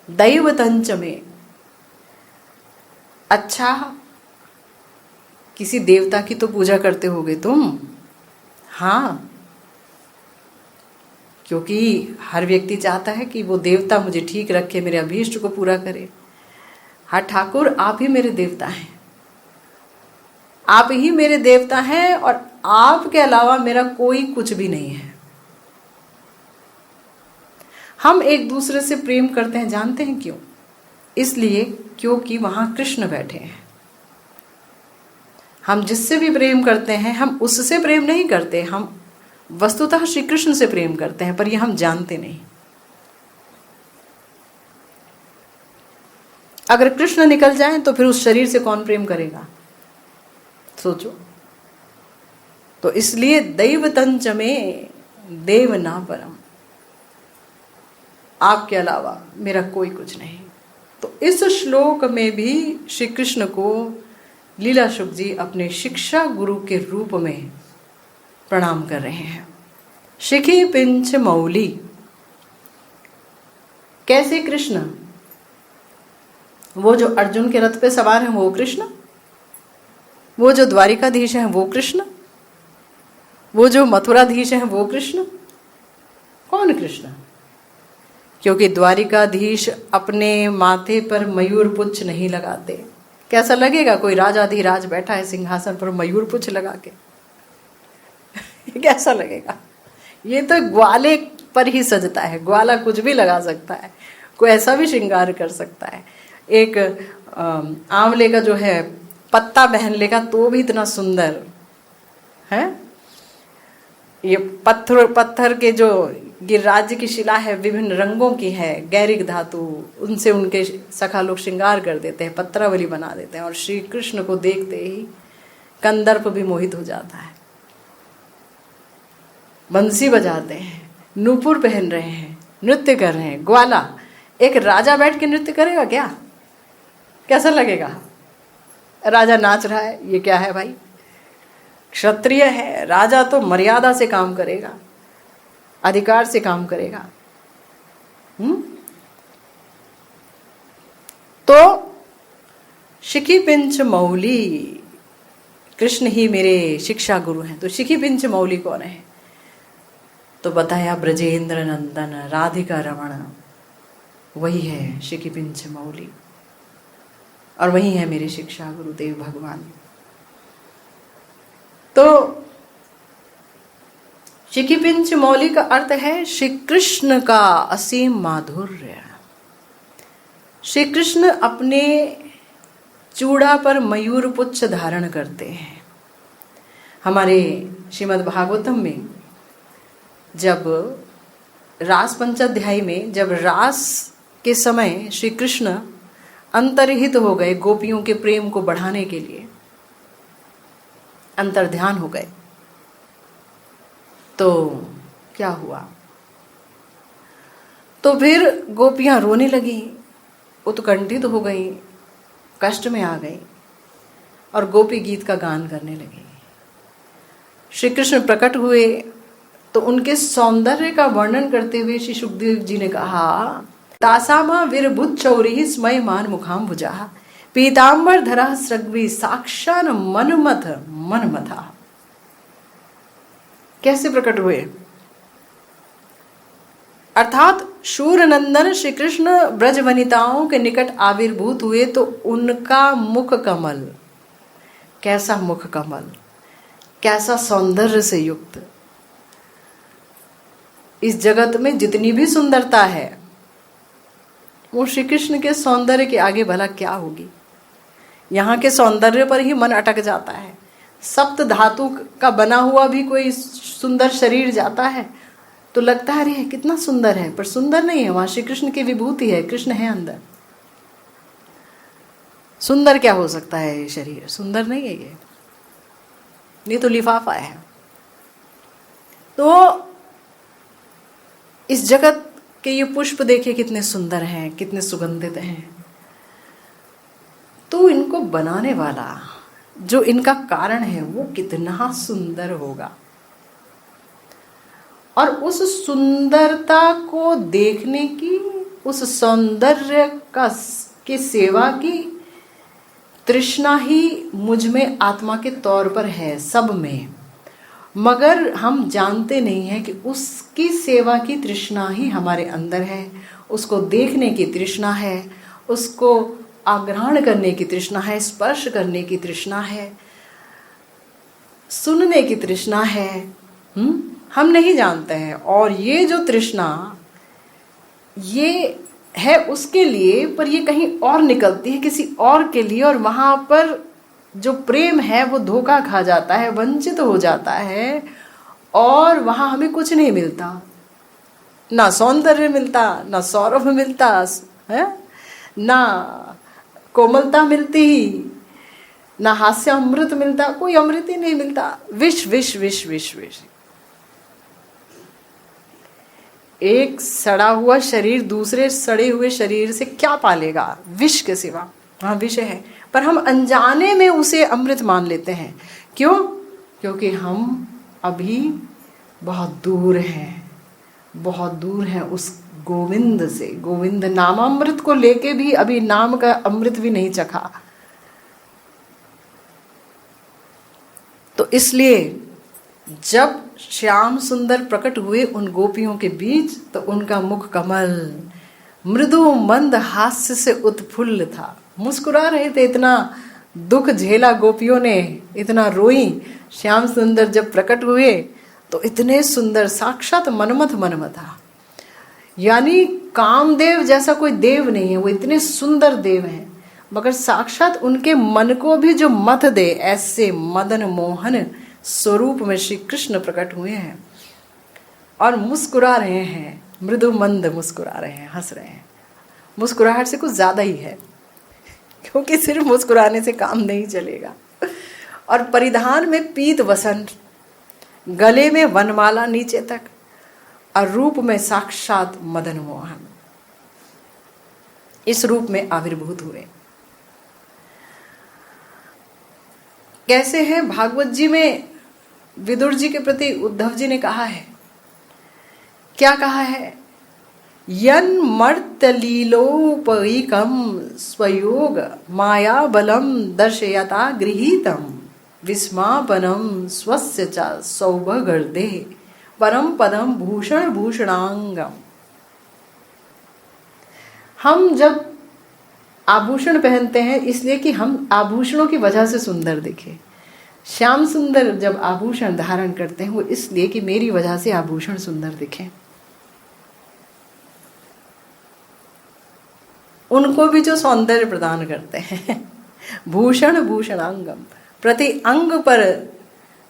दैवतंच में, अच्छा किसी देवता की तो पूजा करते होगे तुम? हाँ, क्योंकि हर व्यक्ति चाहता है कि वो देवता मुझे ठीक रखे, मेरे अभीष्ट को पूरा करे। हाँ ठाकुर, आप ही मेरे देवता हैं, आप ही मेरे देवता हैं, और आपके अलावा मेरा कोई कुछ भी नहीं है। हम एक दूसरे से प्रेम करते हैं, जानते हैं क्यों? इसलिए क्योंकि वहां कृष्ण बैठे हैं। हम जिससे भी प्रेम करते हैं, हम उससे प्रेम नहीं करते, हम वस्तुतः श्री कृष्ण से प्रेम करते हैं, पर ये हम जानते नहीं। अगर कृष्ण निकल जाए तो फिर उस शरीर से कौन प्रेम करेगा? सोचो। तो इसलिए दैवतंच में देव ना परम, आपके अलावा मेरा कोई कुछ नहीं। तो इस श्लोक में भी श्री कृष्ण को लीला शुक जी अपने शिक्षा गुरु के रूप में प्रणाम कर रहे हैं। शिखी पिंच मौली, कैसे कृष्ण? वो जो अर्जुन के रथ पे सवार हैं वो कृष्ण, वो जो द्वारिकाधीश हैं वो कृष्ण, वो जो मथुराधीश हैं वो कृष्ण? कौन कृष्ण? क्योंकि द्वारिकाधीश अपने माथे पर मयूर पुच्छ नहीं लगाते। कैसा लगेगा कोई राजाधिराज बैठा है सिंहासन पर मयूर पुच्छ लगा के? कैसा लगेगा? ये तो ग्वाले पर ही सजता है, ग्वाला कुछ भी लगा सकता है, कोई ऐसा भी श्रृंगार कर सकता है। एक आंवले का जो है पत्ता पहन लेगा तो भी इतना सुंदर है। ये पत्थर के जो गिरिराज की शिला है विभिन्न रंगों की है, गैरिक धातु, उनसे उनके सखा लोग श्रृंगार कर देते हैं, पत्रावली बना देते हैं, और श्री कृष्ण को देखते ही कंदर्प भी मोहित हो जाता है। बंसी बजाते हैं, नूपुर पहन रहे हैं, नृत्य कर रहे हैं। ग्वाला, एक राजा बैठ के नृत्य करेगा क्या? कैसा लगेगा? राजा नाच रहा है, ये क्या है भाई? क्षत्रिय है, राजा तो मर्यादा से काम करेगा, अधिकार से काम करेगा। तो शिखी पिंच मौली, कृष्ण ही मेरे शिक्षा गुरु हैं। तो शिखी पिंच मौली कौन है? तो बताया ब्रजेंद्र नंदन राधिका रमण, वही है शिखी पिंच मौली, और वही है मेरे शिक्षा गुरुदेव भगवान। तो शिखी पिंच मौली का अर्थ है श्री कृष्ण का असीम माधुर्य। श्री कृष्ण अपने चूड़ा पर मयूर पुच्छ धारण करते हैं। हमारे श्रीमद् भागवतम में जब रास पंचाध्यायी में जब रास के समय श्री कृष्ण अंतर्हित हो गए, गोपियों के प्रेम को बढ़ाने के लिए अंतर्ध्यान हो गए, तो क्या हुआ? तो फिर गोपियां रोने लगी, उत्कंठित हो गई, कष्ट में आ गई, और गोपी गीत का गान करने लगी। श्री कृष्ण प्रकट हुए तो उनके सौंदर्य का वर्णन करते हुए श्री सुखदेव जी ने कहा, तासामा वीरभुत चौरी स्मय मान मुखाम भुजा पीताम्बर धरा सृग्वी साक्षान मनमथा। कैसे प्रकट हुए? अर्थात शूर नंदन श्री कृष्ण ब्रज वनिताओं के निकट आविर्भूत हुए तो उनका मुख कमल, कैसा मुख कमल, कैसा सौंदर्य से युक्त। इस जगत में जितनी भी सुंदरता है वो श्री कृष्ण के सौंदर्य के आगे भला क्या होगी। यहाँ के सौंदर्य पर ही मन अटक जाता है। सप्त धातु का बना हुआ भी कोई सुंदर शरीर जाता है तो लगता है अरे कितना सुंदर है, पर सुंदर नहीं है, वहां श्री कृष्ण की विभूति है, कृष्ण है अंदर। सुंदर क्या हो सकता है? ये शरीर सुंदर नहीं है, ये तो लिफाफा है। तो इस जगत के ये पुष्प देखिए कितने सुंदर हैं, कितने सुगंधित हैं। तो इनको बनाने वाला जो इनका कारण है वो कितना सुंदर होगा, और उस सुंदरता को देखने की, उस सौंदर्य की सेवा की तृष्णा ही मुझ में आत्मा के तौर पर है, सब में, मगर हम जानते नहीं हैं कि उसकी सेवा की तृष्णा ही हमारे अंदर है। उसको देखने की तृष्णा है, उसको आग्रहण करने की तृष्णा है, स्पर्श करने की तृष्णा है, सुनने की तृष्णा है। हम नहीं जानते हैं। और ये जो तृष्णा ये है उसके लिए, पर ये कहीं और निकलती है किसी और के लिए, और वहां पर जो प्रेम है वो धोखा खा जाता है, वंचित हो जाता है, और वहां हमें कुछ नहीं मिलता, ना सौंदर्य मिलता, ना सौरभ मिलता है, ना कोमलता मिलती, ना हास्य अमृत मिलता, कोई अमृत ही नहीं मिलता। विष विष विष विष विष। एक सड़ा हुआ शरीर दूसरे सड़े हुए शरीर से क्या पालेगा? विष के सिवा। हाँ विष है, पर हम अनजाने में उसे अमृत मान लेते हैं। क्यों? क्योंकि हम अभी बहुत दूर हैं, बहुत दूर हैं उस गोविंद से। गोविंद नामामृत को लेके भी अभी नाम का अमृत भी नहीं चखा। तो इसलिए जब श्याम सुंदर प्रकट हुए उन गोपियों के बीच तो उनका मुख कमल मृदु मंद हास्य से उत्फुल्ल था। मुस्कुरा रहे थे, इतना दुख झेला गोपियों ने, इतना रोई। श्याम सुंदर जब प्रकट हुए तो इतने सुंदर, साक्षात मनमथ था। यानी कामदेव जैसा कोई देव नहीं है, वो इतने सुंदर देव हैं, मगर साक्षात उनके मन को भी जो मत दे, ऐसे मदन मोहन स्वरूप में श्री कृष्ण प्रकट हुए हैं और मुस्कुरा रहे हैं, मृदु मंद मुस्कुरा रहे हैं, हंस रहे हैं। मुस्कुराहट से कुछ ज्यादा ही है, क्योंकि सिर्फ मुस्कुराने से काम नहीं चलेगा। और परिधान में पीत वसन, गले में वनमाला नीचे तक, और रूप में साक्षात मदन मोहन, इस रूप में आविर्भूत हुए। कैसे हैं? भागवत जी में विदुर जी के प्रति उद्धव जी ने कहा है, क्या कहा है? यन मर्तलीलोपैकम स्वयोग माया बलम दर्शयता गृहीतम विस्मापनम स्वस्य च सौभगर्दे परम पदम भूषण भूषणांगम। हम जब आभूषण पहनते हैं इसलिए कि हम आभूषणों की वजह से सुंदर दिखे। श्याम सुंदर जब आभूषण धारण करते हैं वो इसलिए कि मेरी वजह से आभूषण सुंदर दिखे। उनको भी जो सौंदर्य प्रदान करते हैं, भूषण भूषणांगम, प्रति अंग पर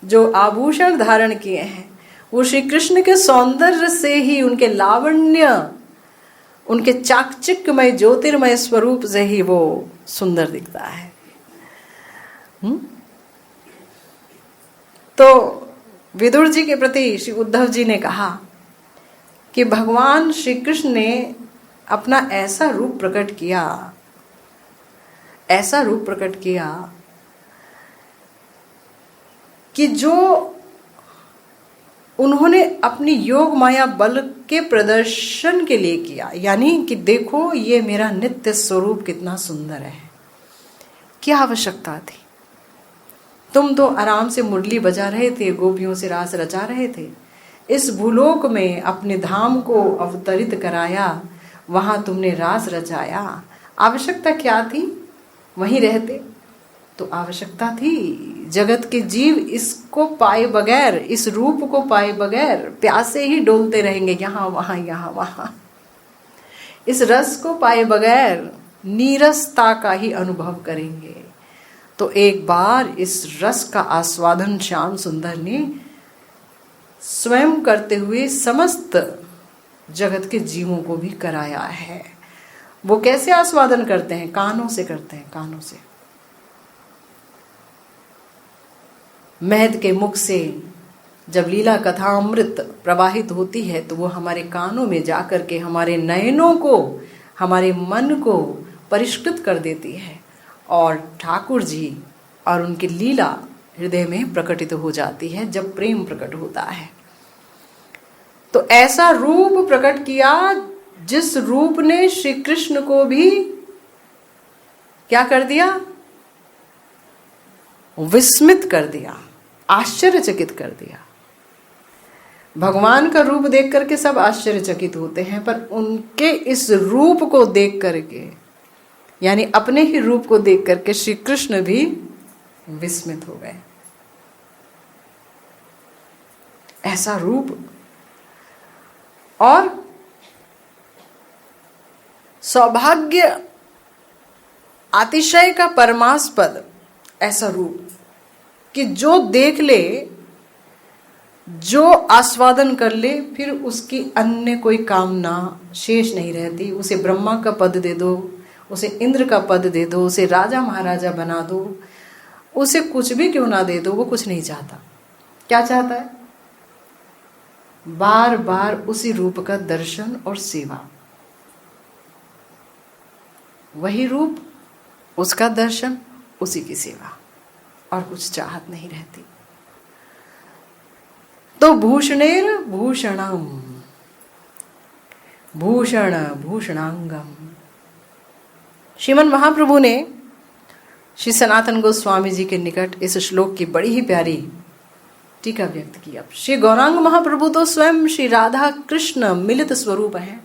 जो आभूषण धारण किए हैं वो श्री कृष्ण के सौंदर्य से ही, उनके लावण्य, उनके चाकचिक्यमय ज्योतिर्मय स्वरूप से ही वो सुंदर दिखता है। तो विदुर जी के प्रति श्री उद्धव जी ने कहा कि भगवान श्री कृष्ण ने अपना ऐसा रूप प्रकट किया, ऐसा रूप प्रकट किया कि जो उन्होंने अपनी योग माया बल के प्रदर्शन के लिए किया। यानी कि देखो ये मेरा नित्य स्वरूप कितना सुंदर है, क्या आवश्यकता थी? तुम तो आराम से मुरली बजा रहे थे, गोपियों से रास रचा रहे थे, इस भूलोक में अपने धाम को अवतरित कराया, वहां तुमने रास रचाया। आवश्यकता क्या थी? वहीं रहते तो आवश्यकता थी। जगत के जीव इसको पाए बगैर, इस रूप को पाए बगैर प्यासे ही डोलते रहेंगे, यहाँ वहां। इस रस को पाए बगैर नीरसता का ही अनुभव करेंगे। तो एक बार इस रस का आस्वादन श्याम सुंदर ने स्वयं करते हुए समस्त जगत के जीवों को भी कराया है। वो कैसे आस्वादन करते हैं? कानों से करते हैं, कानों से। महद के मुख से जब लीला कथा अमृत प्रवाहित होती है तो वो हमारे कानों में जाकर के हमारे नयनों को, हमारे मन को परिष्कृत कर देती है, और ठाकुर जी और उनकी लीला हृदय में प्रकटित हो जाती है जब प्रेम प्रकट होता है। तो ऐसा रूप प्रकट किया जिस रूप ने श्री कृष्ण को भी क्या कर दिया? विस्मित कर दिया, आश्चर्यचकित कर दिया। भगवान का रूप देख करके सब आश्चर्यचकित होते हैं, पर उनके इस रूप को देख करके, यानी अपने ही रूप को देख करके श्री कृष्ण भी विस्मित हो गए। ऐसा रूप और सौभाग्य अतिशय का परमास्पद ऐसा रूप कि जो देख ले, जो आस्वादन कर ले, फिर उसकी अन्य कोई कामना शेष नहीं रहती। उसे ब्रह्मा का पद दे दो, उसे इंद्र का पद दे दो, उसे राजा महाराजा बना दो, उसे कुछ भी क्यों ना दे दो, वो कुछ नहीं चाहता। क्या चाहता है? बार बार उसी रूप का दर्शन और सेवा। वही रूप, उसका दर्शन, उसी की सेवा, और कुछ चाहत नहीं रहती। तो भूषणेर भूषणम, भूषण भूषणांगम। श्रीमन महाप्रभु ने श्री सनातन गोस्वामी जी के निकट इस श्लोक की बड़ी ही प्यारी टीका व्यक्त की। अब श्री गौरांग महाप्रभु तो स्वयं श्री राधा कृष्ण मिलित स्वरूप हैं।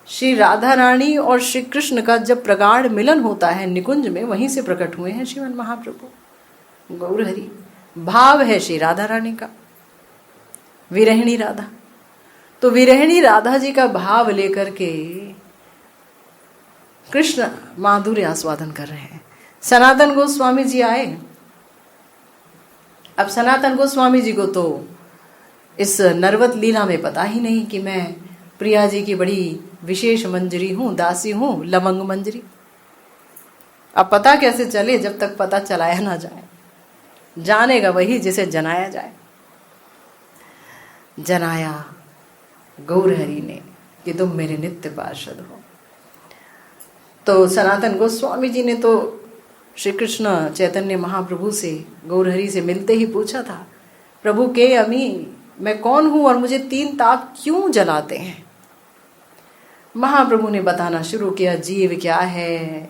श्री राधा रानी और श्री कृष्ण का जब प्रगाढ़ मिलन होता है निकुंज में, वहीं से प्रकट हुए हैं श्रीमन महाप्रभु गौर हरि। भाव है श्री राधा रानी का, विरहिणी राधा। तो विरहिणी राधा जी का भाव लेकर के कृष्ण माधुर्य आस्वादन कर रहे हैं। सनातन गोस्वामी जी आए। अब सनातन गोस्वामी जी को तो इस नरवत लीला में पता ही नहीं कि मैं प्रिया जी की बड़ी विशेष मंजरी हूं, दासी हूं, लवंग मंजरी। अब पता कैसे चले जब तक पता चलाया ना जाए। जानेगा वही जिसे जनाया जाए। जनाया गौर हरि ने कि तुम मेरे नित्य पार्षद हो। तो सनातन गोस्वामी जी ने तो श्री कृष्ण चैतन्य महाप्रभु से, गौर हरि से मिलते ही पूछा था, प्रभु के अमी मैं कौन हूं और मुझे 3 ताप क्यों जलाते हैं। महाप्रभु ने बताना शुरू किया, जीव क्या है,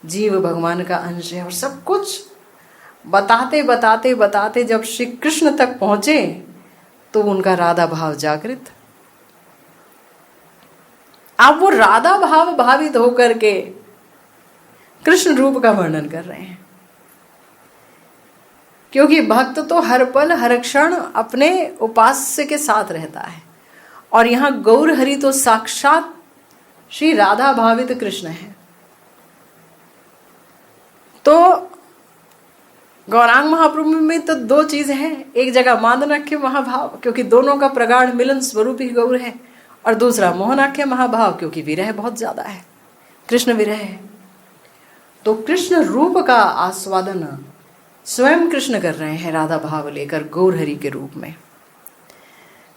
जीव भगवान का अंश है, और सब कुछ बताते बताते बताते जब श्री कृष्ण तक पहुंचे तो उनका राधा भाव जागृत। अब वो राधा भाव भावित होकर के कृष्ण रूप का वर्णन कर रहे हैं। क्योंकि भक्त तो हर पल हर क्षण अपने उपास्य के साथ रहता है, और यहां गौर हरि तो साक्षात श्री राधा भावित कृष्ण है। तो गौरांग महाप्रभु में तो 2 चीज हैं। एक जगह मादनाख्य महाभाव, क्योंकि दोनों का प्रगाढ़ मिलन स्वरूप ही गौर है, और दूसरा मोहनाख्य महाभाव, क्योंकि विरह बहुत ज्यादा है, कृष्ण विरह है। तो कृष्ण रूप का आस्वादन स्वयं कृष्ण कर रहे हैं राधा भाव लेकर गौर हरि के रूप में।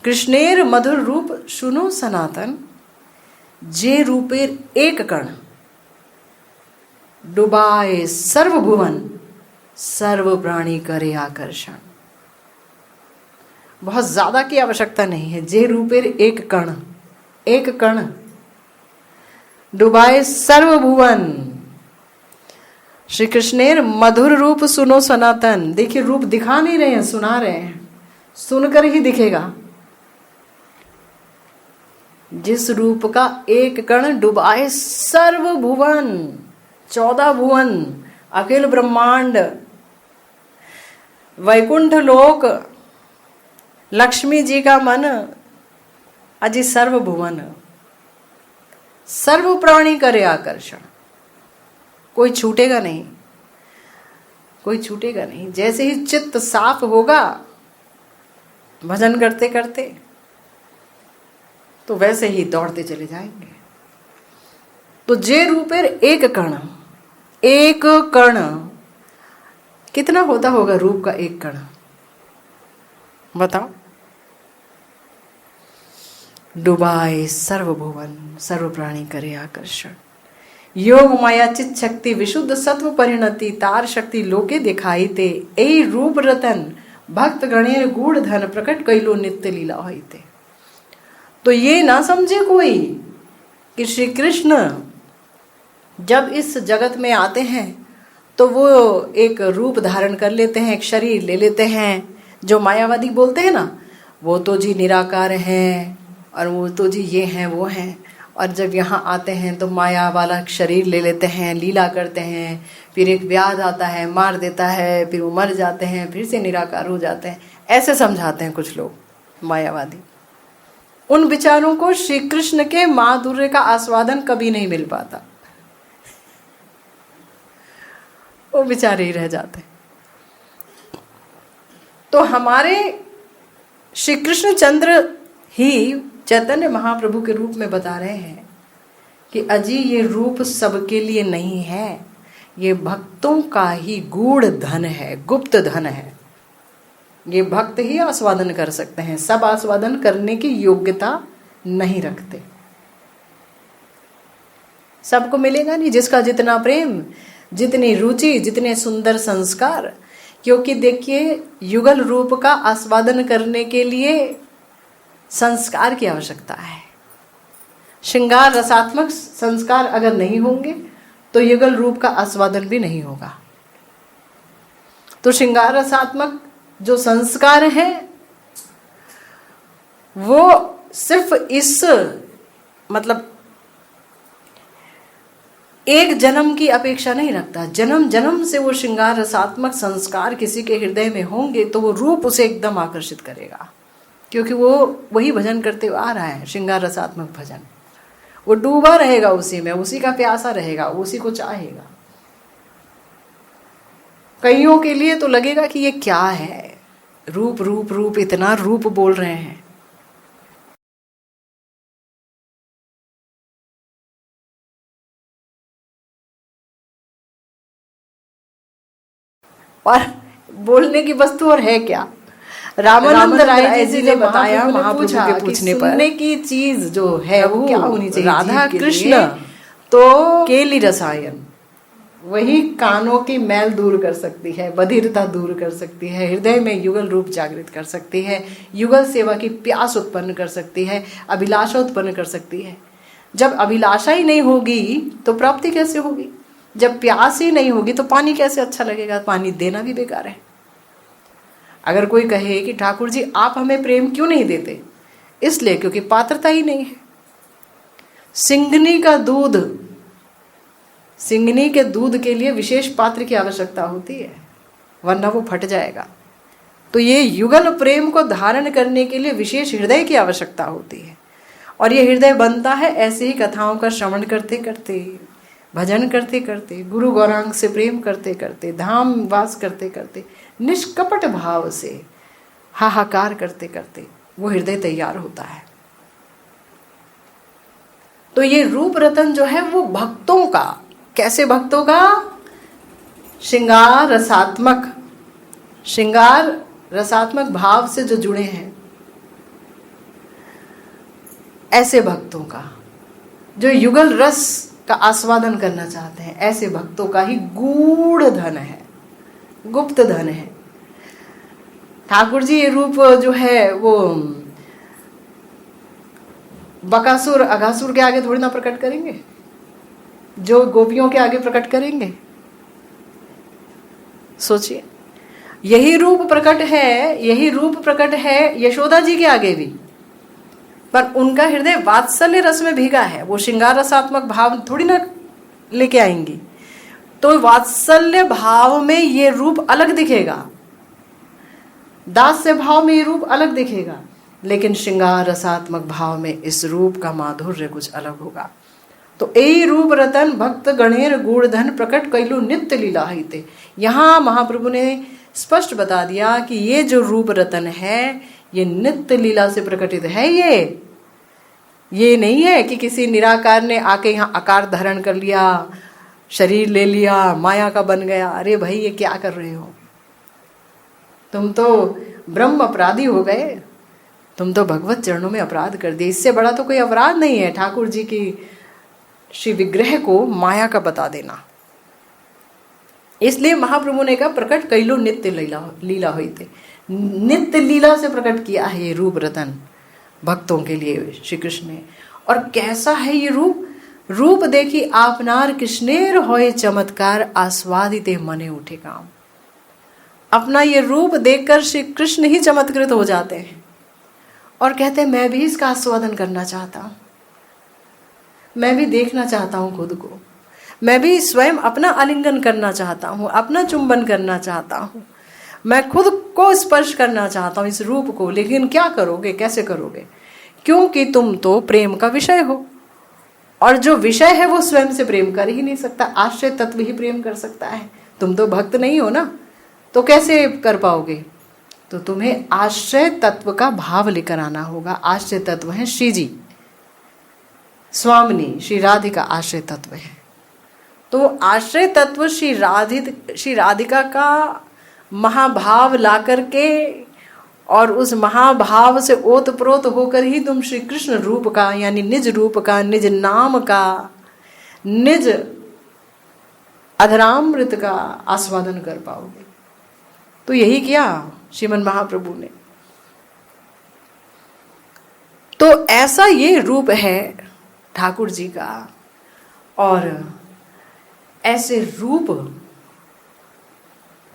कृष्णेर मधुर रूप सुनो सनातन, जे रूपेर एक कण डुबाए सर्वभुवन, सर्व प्राणी करे आकर्षण। बहुत ज्यादा की आवश्यकता नहीं है। जे रूपेर एक कण, एक कण डुबाए सर्वभुवन। श्री कृष्णेर मधुर रूप सुनो सनातन। देखिए, रूप दिखा नहीं रहे हैं, सुना रहे हैं, सुनकर ही दिखेगा। जिस रूप का एक कण डुबाए सर्वभुवन, 14 भुवन, अखिल ब्रह्मांड, वैकुंठ लोक, लक्ष्मी जी का मन, अजी सर्वभुवन, सर्व प्राणी करे आकर्षण। कोई छूटेगा नहीं, कोई छूटेगा नहीं। जैसे ही चित्त साफ होगा भजन करते करते, तो वैसे ही दौड़ते चले जाएंगे। तो जे रूपेर एक कण, एक कण कितना होता होगा रूप का एक कण, बताओ। डुबाए सर्वभुवन, सर्व प्राणी करे आकर्षण। योग माया चित शक्ति विशुद्ध सत्व परिणति, तार शक्ति लोके दिखाई ते, ए रूप रतन भक्त गणेर गूढ़ धन, प्रकट कैलो नित्य लीला होइते। तो ये ना समझे कोई कि श्री कृष्ण जब इस जगत में आते हैं तो वो एक रूप धारण कर लेते हैं, एक शरीर ले लेते हैं। जो मायावादी बोलते हैं ना, वो तो जी निराकार हैं और वो तो जी ये हैं वो हैं, और जब यहाँ आते हैं तो माया वाला शरीर ले लेते हैं, लीला करते हैं, फिर एक व्याध आता है मार देता है, फिर वो मर जाते हैं, फिर से निराकार हो जाते हैं। ऐसे समझाते हैं कुछ लोग मायावादी। उन विचारों को श्री कृष्ण के माधुर्य का आस्वादन कभी नहीं मिल पाता, वो बेचारे ही रह जाते। तो हमारे श्री कृष्ण चंद्र ही चैतन्य महाप्रभु के रूप में बता रहे हैं कि अजी ये रूप सबके लिए नहीं है, ये भक्तों का ही गूढ़ धन है, गुप्त धन है। ये भक्त ही आस्वादन कर सकते हैं, सब आस्वादन करने की योग्यता नहीं रखते। सबको मिलेगा नहीं, जिसका जितना प्रेम, जितनी रुचि, जितने सुंदर संस्कार। क्योंकि देखिए, युगल रूप का आस्वादन करने के लिए संस्कार की आवश्यकता है। श्रृंगार रसात्मक संस्कार अगर नहीं होंगे तो युगल रूप का आस्वादन भी नहीं होगा। तो श्रृंगार रसात्मक जो संस्कार है वो सिर्फ इस मतलब एक जन्म की अपेक्षा नहीं रखता। जन्म जन्म से वो श्रृंगार रसात्मक संस्कार किसी के हृदय में होंगे तो वो रूप उसे एकदम आकर्षित करेगा, क्योंकि वो वही भजन करते हुए आ रहा है, श्रृंगार रसात्मक भजन। वो डूबा रहेगा उसी में, उसी का प्यासा रहेगा, उसी को चाहेगा। कईयों के लिए तो लगेगा कि ये क्या है, रूप रूप रूप, इतना रूप बोल रहे हैं। और बोलने की वस्तु और है क्या? रामानंद राय जी ने बताया महाप्रभु के पूछने पर, सुनने की चीज जो है वो क्या होनी चाहिए? राधा कृष्ण तो केली रसायन, वही कानों की मैल दूर कर सकती है, बधिरता दूर कर सकती है, हृदय में युगल रूप जागृत कर सकती है, युगल सेवा की प्यास उत्पन्न कर सकती है, अभिलाषा उत्पन्न कर सकती है। जब अभिलाषा ही नहीं होगी तो प्राप्ति कैसे होगी? जब प्यास ही नहीं होगी तो पानी कैसे अच्छा लगेगा? पानी देना भी बेकार है। अगर कोई कहे कि ठाकुर जी आप हमें प्रेम क्यों नहीं देते, इसलिए क्योंकि पात्रता ही नहीं है। सिंघनी का दूध, सिंघनी के दूध के लिए विशेष पात्र की आवश्यकता होती है, वरना वो फट जाएगा। तो ये युगल प्रेम को धारण करने के लिए विशेष हृदय की आवश्यकता होती है, और ये हृदय बनता है ऐसे ही कथाओं का श्रवण करते करते, भजन करते करते, गुरु गौरांग से प्रेम करते करते, धाम वास करते करते, निष्कपट भाव से हाहाकार करते करते वो हृदय तैयार होता है। तो ये रूप रतन जो है वो भक्तों का, कैसे भक्तों का? श्रृंगार रसात्मक भाव से जो जुड़े हैं, ऐसे भक्तों का, जो युगल रस का आस्वादन करना चाहते हैं, ऐसे भक्तों का ही गूढ़ धन है, गुप्त धन है। ठाकुर जी ये रूप जो है वो बकासुर अघासुर के आगे थोड़ी ना प्रकट करेंगे, जो गोपियों के आगे प्रकट करेंगे। सोचिए, यही रूप प्रकट है यशोदा जी के आगे भी, पर उनका हृदय वात्सल्य रस में भीगा है, वो श्रृंगार रसात्मक भाव थोड़ी ना लेके आएंगी। तो वात्सल्य भाव में ये रूप अलग दिखेगा, दास्य भाव में ये रूप अलग दिखेगा, लेकिन श्रृंगार रसात्मक भाव में इस रूप का माधुर्य कुछ अलग होगा। तो यही रूप रतन भक्त गणेर गूढ़धन प्रकट कैलु नित्य लीला हिते। यहाँ महाप्रभु ने स्पष्ट बता दिया कि ये जो रूप रतन है ये नित्य लीला से प्रकटित है। ये नहीं है कि किसी निराकार ने आके यहाँ आकार धारण कर लिया, शरीर ले लिया, माया का बन गया। अरे भाई ये क्या कर रहे हो? तुम तो ब्रह्म अपराधी हो गए, तुम तो भगवत चरणों में अपराध कर दिए। इससे बड़ा तो कोई अपराध नहीं है ठाकुर जी की श्री विग्रह को माया का बता देना। इसलिए महाप्रभु ने कहा प्रकट कैलो नित्य लीला हुई थे, नित्य लीला से प्रकट किया है ये रूप रतन भक्तों के लिए श्री कृष्ण ने। और कैसा है ये रूप देखी आपनार कृष्णेर होए चमत्कार आस्वादिते मने उठे काम। अपना ये रूप देखकर श्री कृष्ण ही चमत्कृत हो जाते हैं और कहते हैं मैं भी इसका आस्वादन करना चाहता हूँ, मैं भी देखना चाहता हूँ खुद को, मैं भी स्वयं अपना आलिंगन करना चाहता हूँ, अपना चुंबन करना चाहता हूँ, मैं खुद को स्पर्श करना चाहता हूँ इस रूप को। लेकिन क्या करोगे, कैसे करोगे? क्योंकि तुम तो प्रेम का विषय हो, और जो विषय है वो स्वयं से प्रेम कर ही नहीं सकता, आश्रय तत्व ही प्रेम कर सकता है। तुम तो भक्त नहीं हो ना, तो कैसे कर पाओगे? तो तुम्हें आश्रय तत्व का भाव लेकर आना होगा। आश्रय तत्व है श्री जी, स्वामिनी श्री राधिका आश्रय तत्व है। तो आश्रय तत्व श्री राधिका का महाभाव ला करके और उस महाभाव से ओतप्रोत होकर ही तुम श्री कृष्ण रूप का, यानी निज रूप का, निज नाम का, निज अधरामृत का आस्वादन कर पाओगे। तो यही किया श्रीमन महाप्रभु ने। तो ऐसा ये रूप है ठाकुर जी का, और ऐसे रूप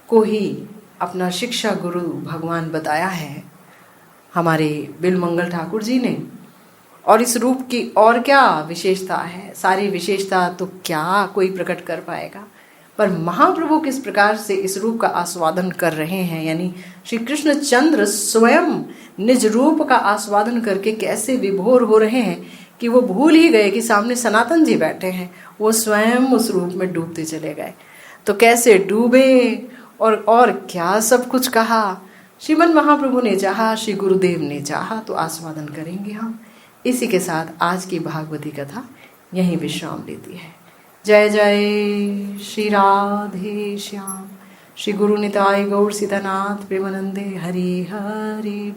को ही अपना शिक्षा गुरु भगवान बताया है हमारे बिलमंगल ठाकुर जी ने। और इस रूप की और क्या विशेषता है, सारी विशेषता तो क्या कोई प्रकट कर पाएगा, पर महाप्रभु किस प्रकार से इस रूप का आस्वादन कर रहे हैं, यानी श्री कृष्ण चंद्र स्वयं निज रूप का आस्वादन करके कैसे विभोर हो रहे हैं कि वो भूल ही गए कि सामने सनातन जी बैठे हैं, वो स्वयं उस रूप में डूबते चले गए। तो कैसे डूबे और क्या सब कुछ कहा, श्रीमन महाप्रभु ने चाहा, श्री गुरुदेव ने चाहा तो आस्वादन करेंगे हम। इसी के साथ आज की भागवती कथा यहीं विश्राम लेती है। जय जय श्री राधे श्याम, श्री गुरु निताय गौर सीतानाथ प्रेमानंदे हरि हरि।